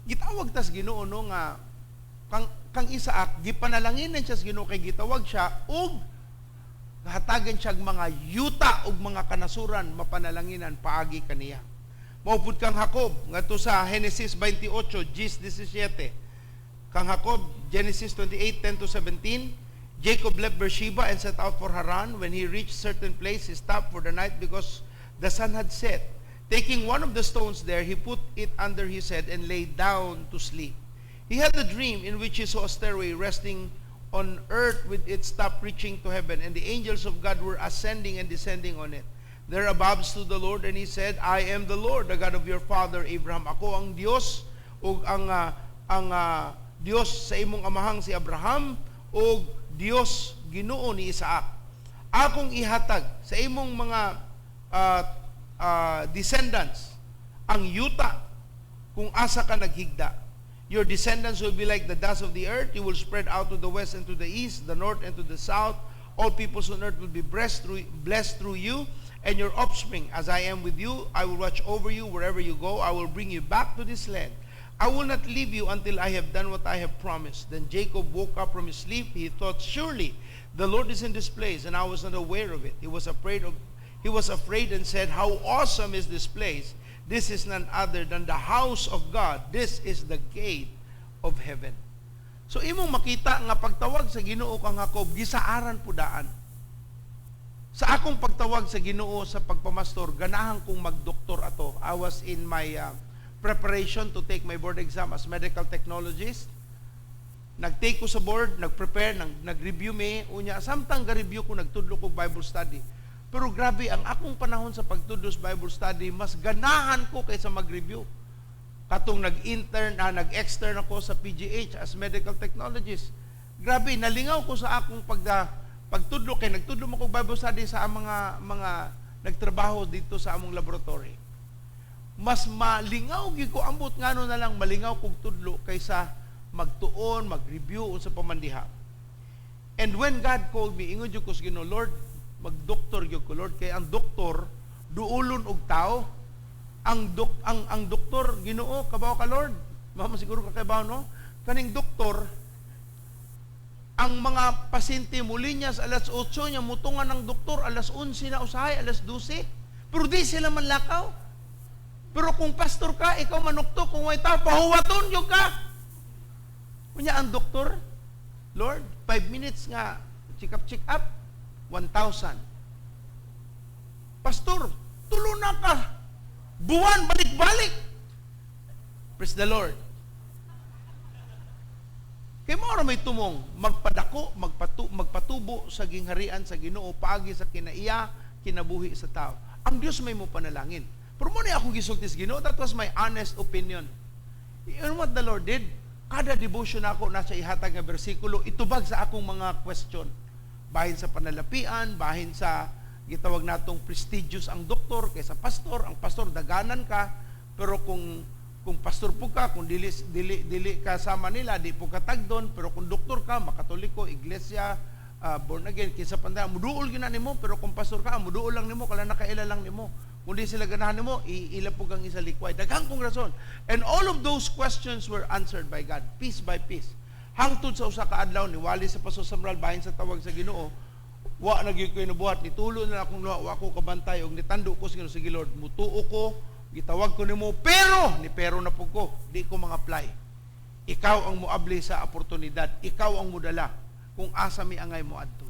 gitawag tas Ginoo no nga kang Isaac gipanalangin siya sa Ginoo kay gitawag siya og hatagan siya mga yuta og mga kanasuran mapanalanginan paagi kaniya. Maupod kang Jacob ngadto sa Genesis 28, 17. Kang Jacob, Genesis 28:10-17. Jacob left Beersheba and set out for Haran. When he reached certain place, he stopped for the night because the sun had set. Taking one of the stones there, he put it under his head and lay down to sleep. He had a dream in which he saw a stairway resting on earth with its top reaching to heaven, and the angels of God were ascending and descending on it. There above stood the Lord, and he said, I am the Lord, the God of your father Abraham. Ako ang Diyos, ug ang Diyos sa imong amahang si Abraham, ug Diyos Ginoo ni Isaac. Akong ihatag sa imong mga descendants ang yuta kung asa ka naghigda. Your descendants will be like the dust of the earth. You will spread out to the west and to the east, the north and to the south. All peoples on earth will be blessed through you and your offspring. As I am with you, I will watch over you wherever you go. I will bring you back to this land. I will not leave you until I have done what I have promised. Then Jacob woke up from his sleep. He thought, surely the Lord is in this place, and I was not aware of it. He was afraid and said, how awesome is this place? This is none other than the house of God. This is the gate of heaven. So imong makita nga pagtawag sa Ginoo kang Jacob, gisaaran po daan. Sa akong pagtawag sa Ginoo sa pagpamastor, ganahan kong magdoktor ato. I was in my preparation to take my board exam as medical technologist. Nag-take ko sa board, nag-prepare, nag-review me. Unya, samtang ga-review ko, nagtudlo ko Bible study. Pero grabe, ang akong panahon sa pagtudlo sa Bible study, mas ganahan ko kaysa mag-review. Katong nag-extern ako sa PGH as medical technologist. Grabe, nalingaw ko sa akong pagtudlo, kay nagtudlo mo ko Bible study sa mga nagtrabaho dito sa among laboratory. Mas malingaw ko ambot ngano na lang malingaw kog tudlo kaysa magtuon, mag-review sa pamandiha. And when God called me, ingon jud ko sa Ginoo, Lord, magdoktor gyud ko, Lord, kay ang doktor duulon og tao. Ang doktor Ginoo, kabaw ka, Lord. Mama siguro ka kabaw, no? Kaning doktor, ang mga pasyente muli niya sa alas 8 niya mutungan ng doktor alas 11 na usahay, alas 12. Pero di sila manlakaw. Pero kung pastor ka, ikaw manukto, kung may tao, pahuwaton yung ka. Kunya ang doktor, Lord, 5 minutes nga, check up, 1,000. Pastor, tulo na ka. Buwan, balik-balik. Praise the Lord. Kaya mo may tumong, magpadako, magpatubo sa gingharian sa Ginoo, paagi sa kinaiya, kinabuhi sa tao. Ang Diyos may mo panalangin. Pero mo na akong gisulti sa Ginoo, that was my honest opinion. You know what the Lord did? Kada devotion ako nasa ihatag nga bersikulo, itubag sa akong mga question. Bahin sa panalapian, bahin sa gitawag natong prestigious ang doktor kaysa pastor. Ang pastor daganan ka, pero kung pastor po ka, kung dili ka sama nila, di po ka tagdon, pero kung doktor ka, makatoliko, iglesia, born again, kaysa pandaya, muduol gina nimo, pero kung pastor ka, muduol lang nimo, kala nakaila lang nimo. Kung di sila ganahan nimo, ilapog ang isa likway. Daghang kong rason. And all of those questions were answered by God, piece by piece. Hangtod sa usa ka adlaw, niwali sa Paso Samral, bahin sa tawag sa Ginoo, wa nagyud ko inubuhat, nitulo na akong wa ko kabantay, og nitando ko sa Ginoo, sige Lord, mutuo ko, gitawag ko nimo, pero na pug ko, di ko mga-apply. Ikaw ang muabli sa oportunidad, ikaw ang mudala kung asa mi angay mo adto.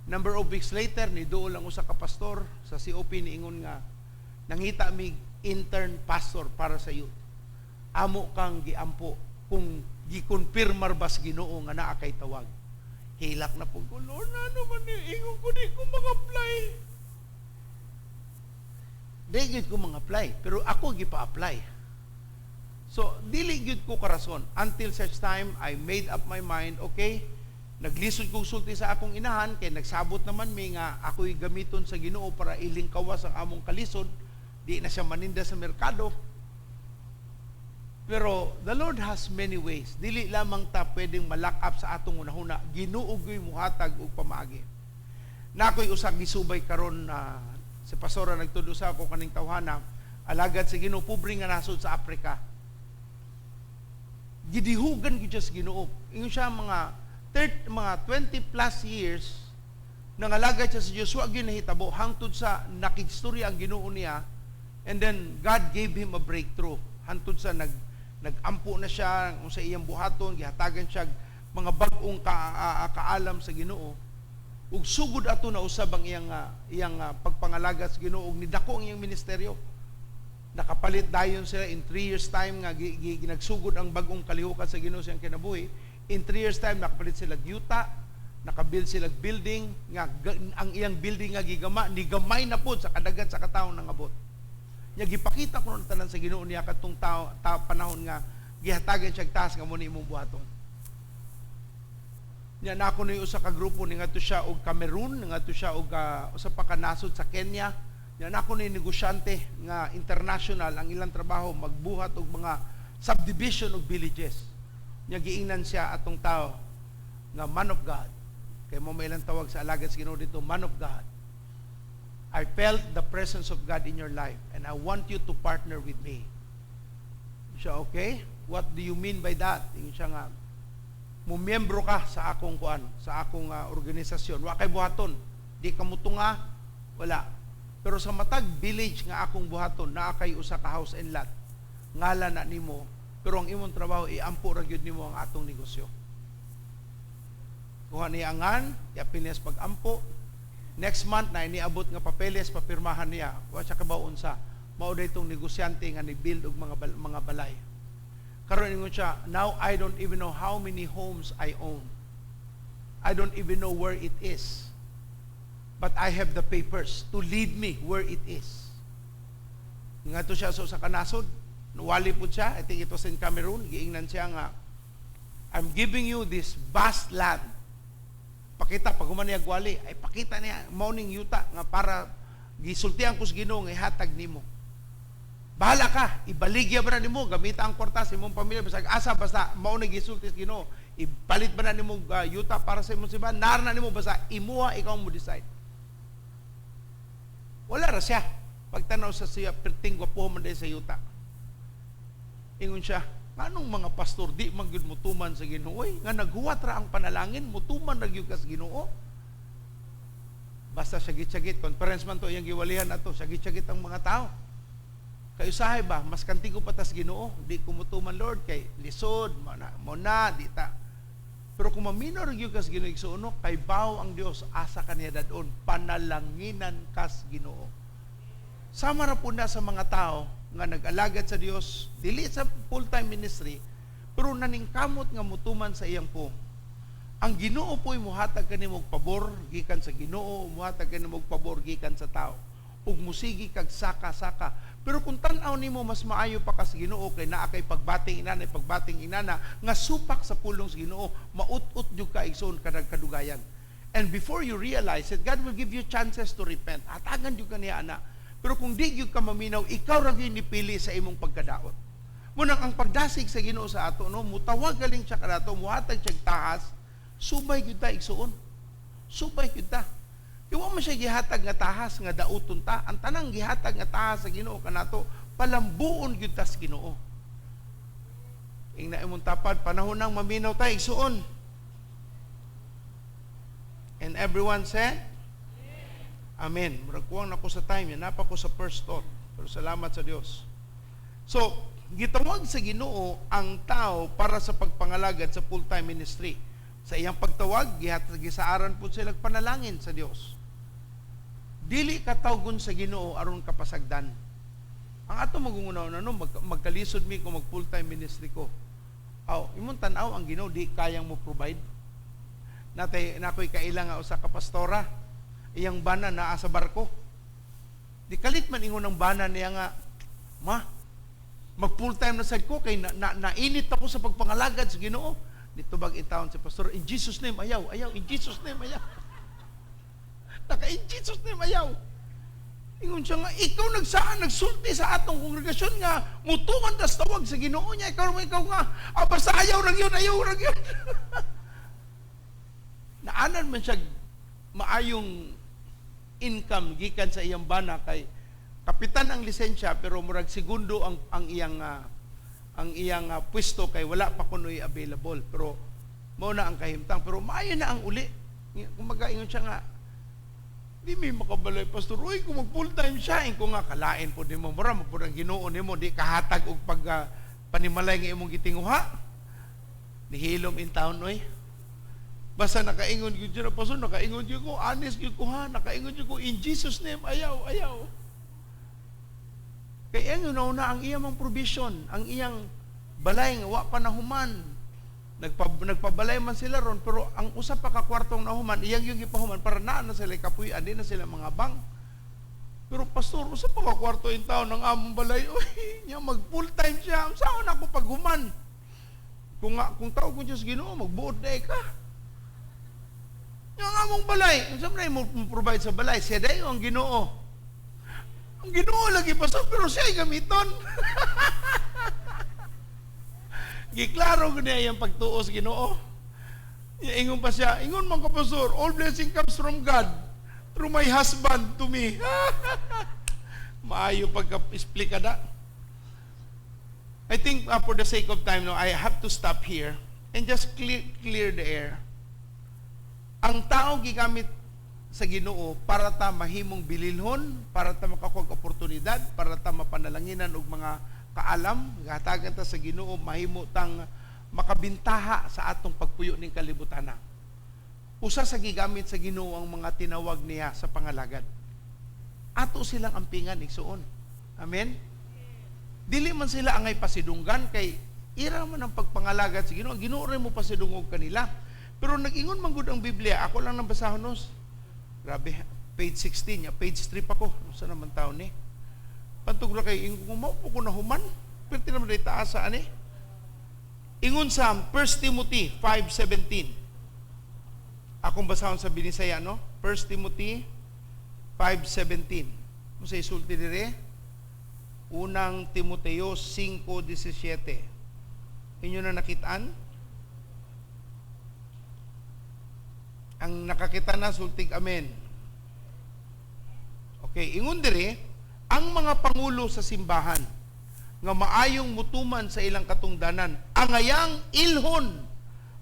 Number of weeks later, niduol lang usa ka pastor sa COP niingon nga nangita mi intern pastor para sa youth. Amo kang giampo kung gikonfirmar bas Ginoo nga naa kay tawag. Hilak na pug ko, Lord, ano man ni ingon ko di ko mag-apply. Di gyud ko mga apply, pero ako gipa-apply. So, dili gyud ko karason until such time I made up my mind, okay, naglisod kong sulti sa akong inahan, kay nagsabot naman mi nga ako'y gamiton sa Ginoo para ilingkawas ang among kalisod, di na siya maninda sa merkado. Pero the Lord has many ways. Dili lamang ta pwedeng malak up sa atong unahuna. Ginoo gyud muhatag og pamaagi. Na ako'y usag gisubay karon si pastora nagtudlo sa ako kaning tawhana, alagad sa Ginoo pobre nga nasod sa Africa. Gidihugan gyud sa Ginoo. Ingon siya mga 20 plus years nangalagad siya sa Diyos, wag yun nahitabo hangtod sa nakigstorya ang Ginoo niya, and then God gave him a breakthrough hangtod sa nagampo na siya sa iyang buhaton, gihatagan siya mga bag-ong kaalam sa Ginoo, ug sugod ato na usab ang iyang pagpangalaga sa Ginoo, ug nidako ang iyang ministeryo. Nakapalit dayon sila in 3 years time nga ginagsugod ang bag-ong kalihukan sa Ginoo siyang kinabuhi. In 3 years time nakapalit sila yuta, nakabuild sila building nga ang iyang building nga gigama ni gamay na pud sa kadagat sa katawo nangabot. Nya gipakita ko ng tanan sa Ginoo niya kadtong panahon nga gihatagan siya taas nga mo ni imong buhaton. Nya nako ni usa ka grupo ni ngadto siya og Cameroon, ngadto siya og usa pa ka nasod sa Kenya. Nya nako ni negosyante nga international, ang ilang trabaho magbuhat og mga subdivision of villages. Nya giingnan siya atong tao nga man of God. Kay mo may ilang tawag sa alagad sa Ginoo dito, man of God. I felt the presence of God in your life and I want you to partner with me. Siya, okay? What do you mean by that? Yung siya nga, mumiyembro ka sa akong kuan, sa akong organisasyon. Wa kay buhaton. Di ka mutunga, wala. Pero sa matag village nga akong buhaton, naa kay usa ka house and lot. Ngala na nimo, pero ang imong trabaho iampo ra gyud nimo ang atong negosyo. Kuha niya angan, yapines pag-ampo. Next month na iniabot nga papeles, papirmahan niya. Wa siya kabawon sa mao daytong negosyante nga ni-build og mga balay. Karon ingon siya, now I don't even know how many homes I own. I don't even know where it is. But I have the papers to lead me where it is. Nga to siya sa kanasod, wali po siya, I think it was in Cameroon, giingnan siya nga, I'm giving you this vast land. Pakita, pag humaniag wali, ay pakita niya, morning yuta, nga para gisultihan ko sa Ginoo, nga ihatag nimo. Bahala ka, ibaligya ba na nimo, gamita ang kwarta sa imong pamilya, basta mao na gisulti sa Ginoo, ipalit ba na nimo yuta para sa imong simbahan, nar na nimo, basta imuha, ikaw mo decide. Wala ra siya. Pagtanaw sa siya, perting gwapo man din sa yuta. Ingon siya, anong mga pastor di man gyud mutuman sa Ginoo? Nga naghuwat ra ang panalangin, mutuman ra gyud ka sa Ginoo. Basta sagit-sagit, conference man to iyang giwalihan ato, sagit-sagit ang mga tao. Kay usahay ba, mas kantigo pa tas Ginoo, di ko mutuman Lord kay lisod, mo na di ta. Pero kung maminor gyud ka sa Ginoo igsuno, kay bawo ang Dios asa kaniya dadon, panalanginan kas Ginoo. Sama ra po na sa mga tao nga nag-alagad sa Dios, dili sa full-time ministry, pero naningkamot nga mutuman sa iyang pong. Ang Ginoo po'y muhatag kanimo og pabor gikan sa Ginoo, muhatag kanimo og pabor gikan sa tao. Ug musigi kag saka-saka. Pero kung tan-aw nimo mas maayo pa ka sa Ginoo kay naa kay pagbating inana nga supak sa pulong sa Ginoo, maut-ut jud ka igsoon kadag kadugayan. And before you realize it, God will give you chances to repent. Hatagan jud kaniya ana. Pero kung di gyud ka maminaw, ikaw ra gyud nipili sa imong pagkadaot. Munang ang pagdasig sa Ginoo sa ato, no, mutawag galing siya kanato, muhatag siya tahas, subay gyud ta igsuon. Subay gyud ta. Iwa man siya gihatag nga tahas nga dauton ta. Ang tanang gihatag nga tahas sa Ginoo kanato, palambuon gyud ta sa Ginoo. Ingna imong tapad panahon nang maminaw ta igsuon. And everyone said, Amen. Muragkuwang na ko sa time, yan napa ko sa first thought. Pero salamat sa Diyos. So, gitawag sa Ginoo ang tao para sa pagpangalagad sa full-time ministry. Sa iyang pagtawag, gisaaran po sila panalangin sa Diyos. Dili katawgon sa Ginoo aron kapasagdan. Ang ato magungunaw na magkalisod mi kung mag full-time ministry ko. Imong tanaw ang Ginoo di kayang mo provide. Nakoy kailang nga usa ka pastora, iyang bana naa sa barko. Di kalit man ingon ng bana niya nga, ma, mag full time na sad ko kay nainit ako sa pagpangalagad sa Ginoo. Dito bag intawon si pastor, in Jesus name ayaw, in Jesus name ayaw. In Jesus name ayaw. Ingon siya nga, ikaw nagsulti sa atong kongregasyon nga mutuman tas tawag sa Ginoo niya, ikaw nga, basta ayaw rang yun. Naanan man siya maayong income gikan sa iyang bana kay kapitan ang lisensya pero murag segundo ang iyang pwesto kay wala pa kunoy available, pero mao na ang kahimtang, pero maayo na ang uli. Kumaga ingon siya nga, di may makabalay pastor, uy kung mag full time siya, ko nga kalain po nimo mura mo pud ang Ginoo nimo, di kahatag og pag panimalay nga imong gitinguha. Nihilom in town oy. Basta nakaingon gyud siya, pastor, nakaingon gyud ko, honest gyud ko ha, nakaingon gyud ko in Jesus name ayaw. Kaya yun na ang iyang provision, ang iyang balay nga wa pa nahuman. Nagpabalay man sila ron, pero ang usa pa ka kwartong nahuman, iyang yung ipahuman para na sila kapuy-an, di na sila mga bang. Pero pastor, usa pa ka kwarto in taon ng among balay, niya mag full time siya, saan ako paghuman? Kung tao ko Diyos Ginoo, magbuot na ka. Yung among balay, saan na mo provide sa balay? Siya dayo ang Ginoo. Ang Ginoo lagi pastor, pero siya ay gamiton. Giklaro ko niya yung pagtuos Ginoo. Ingon pa siya, ingon man ka pastor, all blessing comes from God through my husband to me. Maayo pagka-explica da. I think for the sake of time, I have to stop here and just clear the air. Ang tao gigamit sa Ginoo para ta mahimong bililhon, para ta makakuha oportunidad, para ta mapanalanginan og mga kaalam, gatagan ta sa Ginoo mahimo tang makabintaha sa atong pagpuyo ning kalibutan. Usa sa gigamit sa Ginoo ang mga tinawag niya sa pangalagad. Ato silang ampingan igsuon. Amen. Dili man sila angay pasidunggan kay ira man ang pagpangalagad sa Ginoo. Ginoo rin mo pasidungog kanila. Pero nag-ingon man gud ang Biblia, ako lang nang basahon nos. Grabe, page 16, page 3 pa ko. Sa naman taon ni. Pantog na kay ingon mo ko na human. Pero naman dito taasa ani. Ingon sa 1 Timothy 5:17. Akong basahon sa Binisaya, no? 1 Timothy 5:17. Mo sa isulti dire. Unang Timoteo 5:17. Inyo na nakitaan? Ang nakakita na, sultig amen. Okay, ingon dire, ang mga pangulo sa simbahan nga maayong mutuman sa ilang katungdanan, angayang ilhon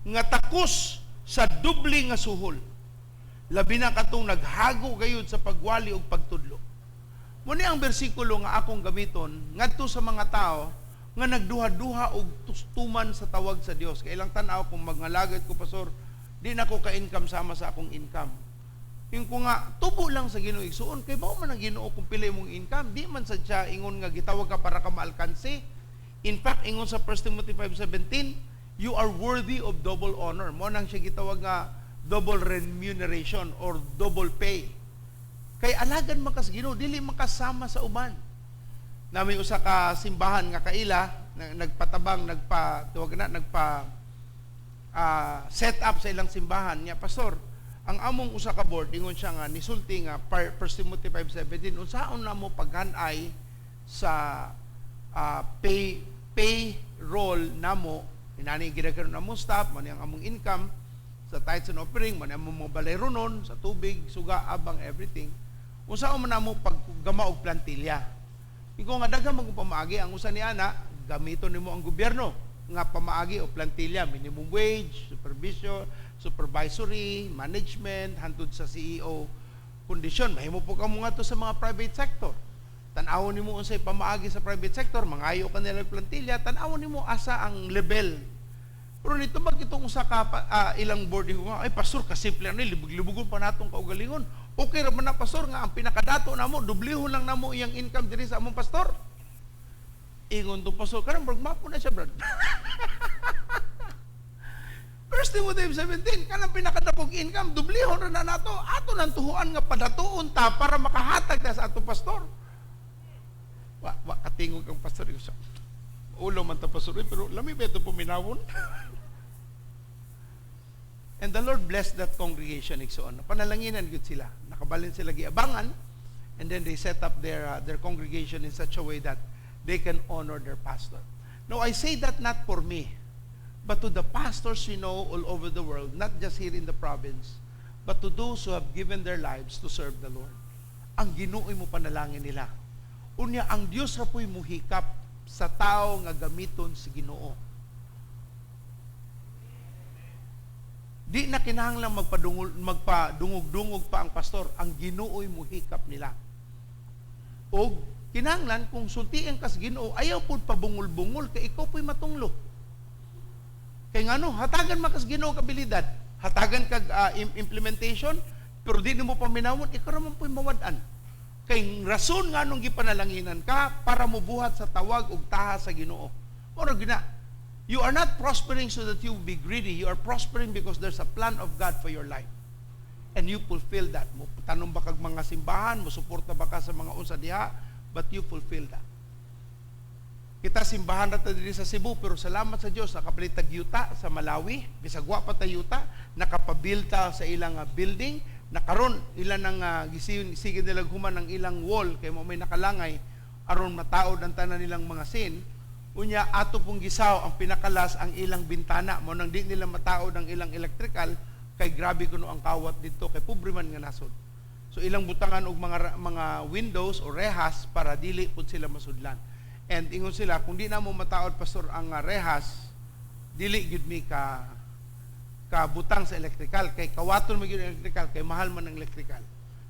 nga takos sa dubli nga suhol. Labi na katong naghago gayud sa pagwali ug pagtudlo. Muni ang bersikulo nga akong gamiton ngadto sa mga tao nga nagduha-duha og tustuman sa tawag sa Dios. Kay ilang tan-aw kung magngalagad ko pastor, di na ko ka-income sama sa akong income. Yung ko nga, tubo lang sa Ginoo igsuon, kay bao man ang Ginoo kung pili mong income, di man sad siya ingon nga gitawag ka para ka maalkanse. In fact, ingon sa 1 Timothy 5:17, you are worthy of double honor. Mo nang siya gitawag nga double remuneration or double pay. Kay alagan man ka sa Ginoo, dili makasama sa uban. Nami usa ka simbahan nga kaila, nagpatabang, set up sa ilang simbahan niya, pastor, ang among usa ka board ingon siya nga nisulti nga 1 Timothy 5:17 unsaon na mo paghanay sa payroll namo, inani gidaghan namo staff man ang among income sa tithes and offering, man among mga balaronon sa tubig, suga, abang, everything. Unsaon man namo paggama og plantilya. Ikaw nga daghan man pamaagi ang usa ni ana, gamiton nimo ang gobyerno nga pamaagi o plantilla, minimum wage, supervisory, management, hantod sa CEO kondisyon. Mahimo po ka mo nga to sa mga private sector. Tan-awon nimo unsay pamaagi sa private sector, mangayo ka nila plantilla, tan-awon nimo asa ang level. Pero nito magitong usa ka ilang board ko nga, ay pastor, kasimple ni libog-libugon pa natong kaugalingon. Okay ra man na pastor nga ang pinakadato namo, dublihon lang namo iyang income diri sa among pastor. Ingon to pastor, karang mapo na siya, brad. 1 Timothy 17, kanang pinakadakog income, dublihon na nato, ato nang tuhuan nga padatuon ta para makahatag ta sa ato pastor. Wa katingog ang pastor. Ulo man ta pastor, pero lami ba ito puminawon? And the Lord blessed that congregation, igsoon. Panalanginan gud sila. Nakabalin sila giabangan, and then they set up their congregation in such a way that they can honor their pastor. Now, I say that not for me, but to the pastors we know all over the world, not just here in the province, but to those who have given their lives to serve the Lord. Ang Ginoo mo panalangin nila. Unya, ang Dios ra po'y muhikap sa tao nga gamiton si Ginoo. Di na kinahanglang magpadungog-dungog pa ang pastor. Ang Ginoo'y muhikap nila. O kinahanglan kung sultian kas Ginoo, ayaw pud pabungol-bungol kay ikaw po'y matunglo. Kay ngano, hatagan makas Ginoo kabilidad. Hatagan kag implementation, pero di mo paminawon, ikaw raman po'y mawad-an. Kay rason nga nung gipanalanginan ka para mubuhat sa tawag ug taha sa Ginoo. Oro gina, you are not prospering so that you will be greedy. You are prospering because there's a plan of God for your life. And you fulfill that. Mo tanong ba kag mga simbahan, mo suporta ba ka sa mga unsa diha, but you fulfill that. Kita simbahan natin diri sa Cebu, pero salamat sa Dios nakapalit tag yuta sa Malawi, bisag wa pa ta yuta, nakapabilta sa ilang building, nakaron ilan nang sige nila human ang ilang wall kay mo may nakalangay aron mataod ang tanan nilang mga sin. Unya ato pong gisaw ang pinakalas ang ilang bintana mo nang di nila mataod ang ilang electrical kay grabe kuno ang kawat dito kay pobre man nga nasod. So ilang butangan og mga windows o rehas para dili pud sila masudlan. And ingon sila kung di na mo mataod pastor ang rehas, dili gid mi ka butang sa electrical kay kawaton mo gyud electrical kay mahal man ang electrical.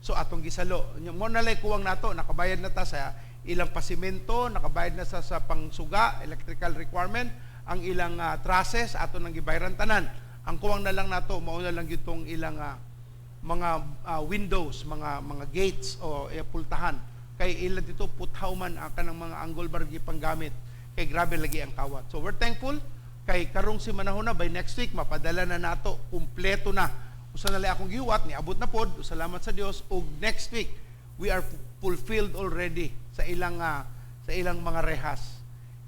So atong gisalo, mo nalay kuwang nato nakabayad na ta sa ilang pasimento, nakabayad na sa pangsuga, electrical requirement, ang ilang trusses ato nang gibayaran tanan. Ang kuwang na lang nato mao na lang gyud tong ilang mga windows, mga gates o pultahan. Kay ilan dito puthaw man kanang mga angle bar gipanggamit kay grabe lagi ang kawat. So we're thankful kay karong si manahon na by next week mapadala na nato kumpleto na. Usa na lang akong giwat ni abot na pod. Salamat sa Dios ug next week we are fulfilled already sa ilang mga rehas.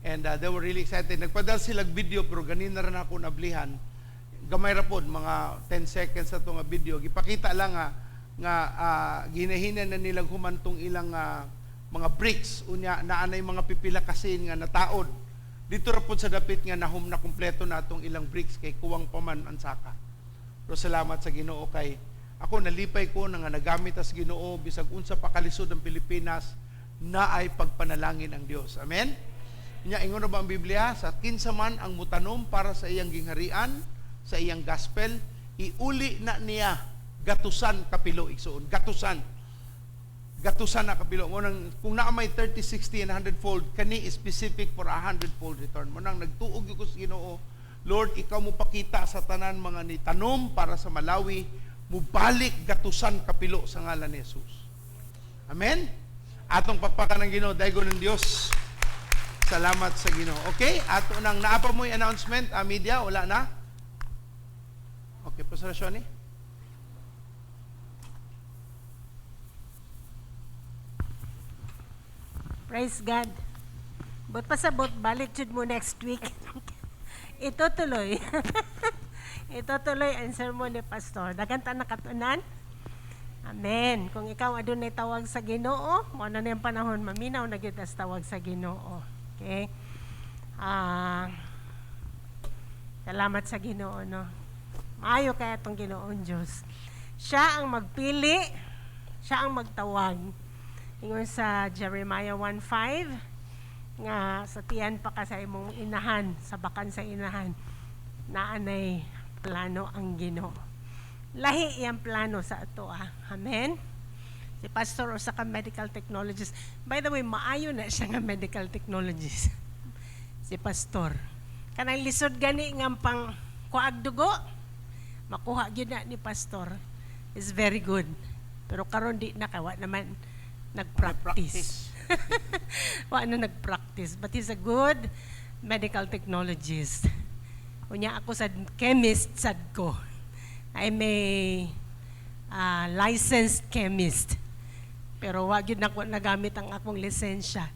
And they were really excited. Nagpadal sila video pero ganin na rin ako nablihan. Gamay ra pod mga 10 seconds sa to nga video. Gipakita lang nga ginahinan na nilang humantong ilang mga bricks unya naanay mga pipila kasin nga nataod. Dito ra pod sa dapit nga nahum na kumpleto na atong ilang bricks kay kuwang pa man ang saka. Pero salamat sa Ginoo kay ako nalipay ko na nga nagamit as Ginoo bisag unsa pa kalisod ang Pilipinas na ay pagpanalangin ang Dios. Amen. Nya ingon ba ang Biblia sa kinsa man ang mutanom para sa iyang gingharian, sa iyang gospel, iuli na niya gatusan kapilo igsoon. Gatusan na kapilo. Kung naa may 30, 60, and 100-fold, kani is specific for 100-fold return. Munang nagtuog ko sa Ginoo, Lord, ikaw mo pakita sa tanan mga nitanom para sa Malawi, mubalik gatusan kapilo sa ngalan ni Jesus. Amen? Atong pakpakan ng Ginoo, daygon ng Dios. Salamat sa Ginoo. Okay? Ato nang naapa mo yung announcement, media, wala na? Okay, Pastor Shoni? Praise God. But pasabot, balik jud mo next week. Ito tuloy. Ito tuloy ang sermon ni Pastor. Daganta na katunan. Amen. Kung ikaw adunay tawag sa Ginoo, mo na yung panahon maminaw na gyud as tawag sa Ginoo. Okay? Salamat sa Ginoo, no. Maayo kaya tong Ginoong Dios. Siya ang magpili, siya ang magtawag. Ingon sa Jeremiah 1:5 nga sa tiyan pa ka sa imong inahan, sa bakan sa inahan, naanay plano ang Ginoo. Lahi iyang plano sa ato. Amen? Si Pastor o sa medical technologist. By the way, maayo na siya nga medical technologist. Si Pastor. Kanang lisod gani nga pang kuag dugo, makuha gyud na ni Pastor. Is very good. Pero karon di na kawa naman nag-practice. Wa na nag-practice. But he's a good medical technologist. Unya ako sa chemist sad ko. I'm a licensed chemist. Pero wag yun ako nagamit ang akong lisensya.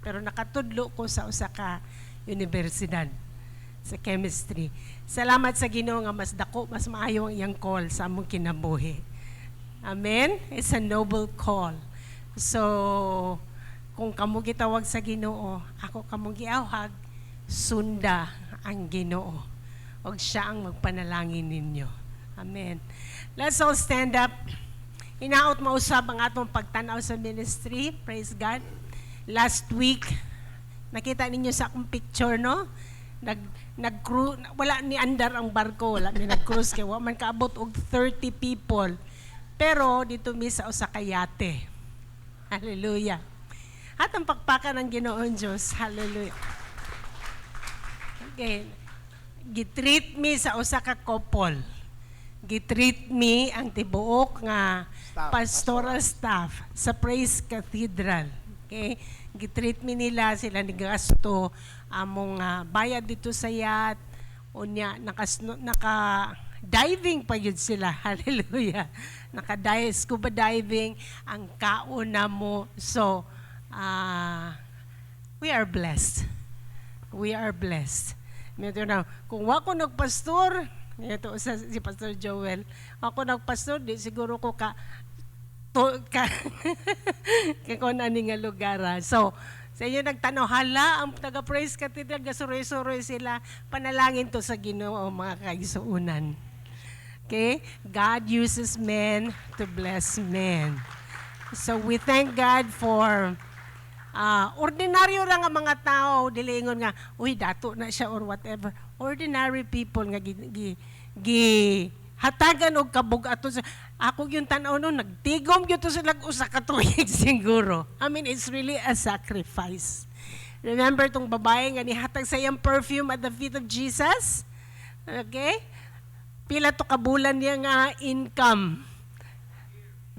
pero nakatudlo ko sa usa ka universidad sa chemistry. Salamat sa Ginoo nga mas dako, mas maayo ang iyang call sa among kinabuhi. Amen? It's a noble call. So, kung kamo gitawag sa Ginoo, ako kamo giawhag, sunda ang Ginoo. Og siya ang magpanalangin ninyo. Amen. Let's all stand up. Hinaot mausab ang atong pagtanaw sa ministry. Praise God. Last week, nakita ninyo sa akong picture, no? Wala ni andar ang barko, wala ni nag-cruise kay wa man kaabot og 30 people. Pero dito mi sa usa ka yate. Hallelujah. At ang pakpakan ng Ginoon Diyos. Hallelujah. Okay. Gitreat mi sa usa ka couple. Gitreat mi ang tibuok nga pastoral staff sa Praise Cathedral. Okay? Gitreat mi nila, sila ni gasto among bayad dito sa yacht. Unya naka diving pa yun sila. Hallelujah. Scuba diving ang kauna mo. So, we are blessed. We are blessed. Medyo na, kung wako nagpastor, ito si Pastor Joel, ako nagpastor, di siguro ko kung ani nga lugar. So, sa inyo nagtanaw, hala, ang taga-Praise Cathedral, gasuroy-suroy sila, panalangin to sa Ginoo, mga kaigsuunan. Okay? God uses men to bless men. So, we thank God for ordinaryo lang ang mga tao, dilingon nga, uy, dato na siya or whatever. Ordinary people nga hatagan og kabug-ato. Ako yung tanaw no, nagtigom gyud to sila usa ka tuig siguro. I mean, it's really a sacrifice. Remember tong babae nga nihatag sa iyang perfume at the feet of Jesus? Okay? Pila to kabulan niya nga income.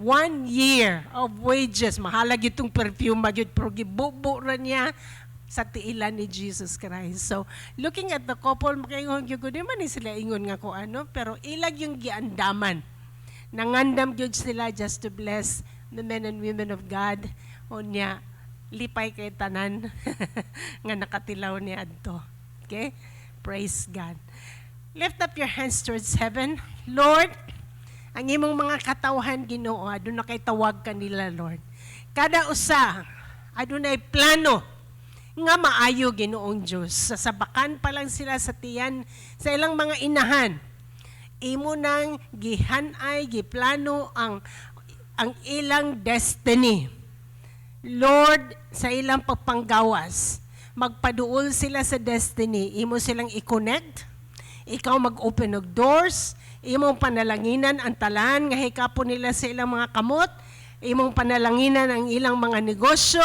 1 year of wages. Mahalag itong perfume, pero gibubo ra niya sa tiilan ni Jesus Christ. So, looking at the couple, makaingon yung di man ni sila ingon nga ko ano, pero ilag yung giandaman. Nangandam gyud sila just to bless the men and women of God. O niya, lipay kay tanan nga nakatilaw ni adto. Okay? Praise God. Lift up your hands towards heaven. Lord, ang imong mga katawhan Ginoo, aduna kay tawag kanila, Lord. Kada usa, adunay plano nga maayo Ginoong Dios. Sasabakan pa lang sila sa tiyan sa ilang mga inahan. Imo nang gihanay, giplano ang ilang destiny. Lord, sa ilang pagpanggawas, magpaduol sila sa destiny. Imo silang i-connect. Ikaw mag-open og doors. Imong panalanginan ang talan nga hikapon nila sa ilang mga kamot. Imong panalanginan ang ilang mga negosyo,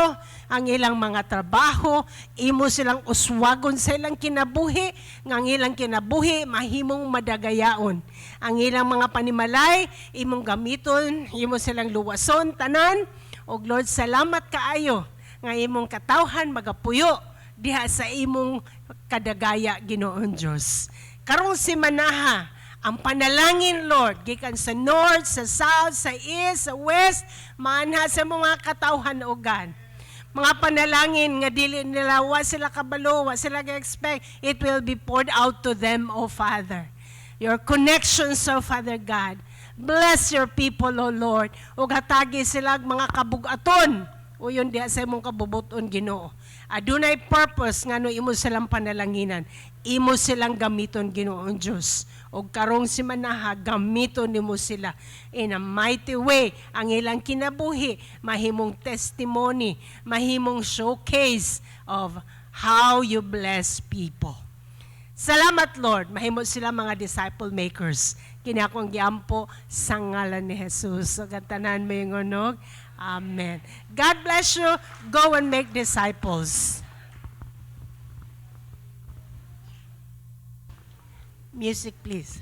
ang ilang mga trabaho. Imo silang uswagon sa ilang kinabuhi, nga ang ilang kinabuhi mahimong madagayaon. Ang ilang mga panimalay, imong gamiton, imo silang luwason, tanan. O Lord, salamat kaayo nga imong katawhan magapuyo diha sa imong kadagaya Ginoon Dios. Karong simanaha, ang panalangin, Lord, gikan sa north, sa south, sa east, sa west, manha sa mga katawhan o God. Mga panalangin nga dili nila, wa sila kabalo, wa sila ga-expect, it will be poured out to them, O Father. Your connections, O Father God. Bless your people, O Lord. O hatagi sila mga kabug-aton, o yun diha sa imong kabubuton Ginoo. Adunay purpose nga no imo silang panalanginan. Imo silang gamiton Ginoong Dios. O karong simanaha, gamiton nimo sila in a mighty way. Ang ilang kinabuhi, mahimong testimony, mahimong showcase of how you bless people. Salamat, Lord. Mahimo sila mga disciple makers. Kini akong giampo sa ngalan ni Jesus. So, gantanan mo yung unog. Amen. God bless you. Go and make disciples. Music, please.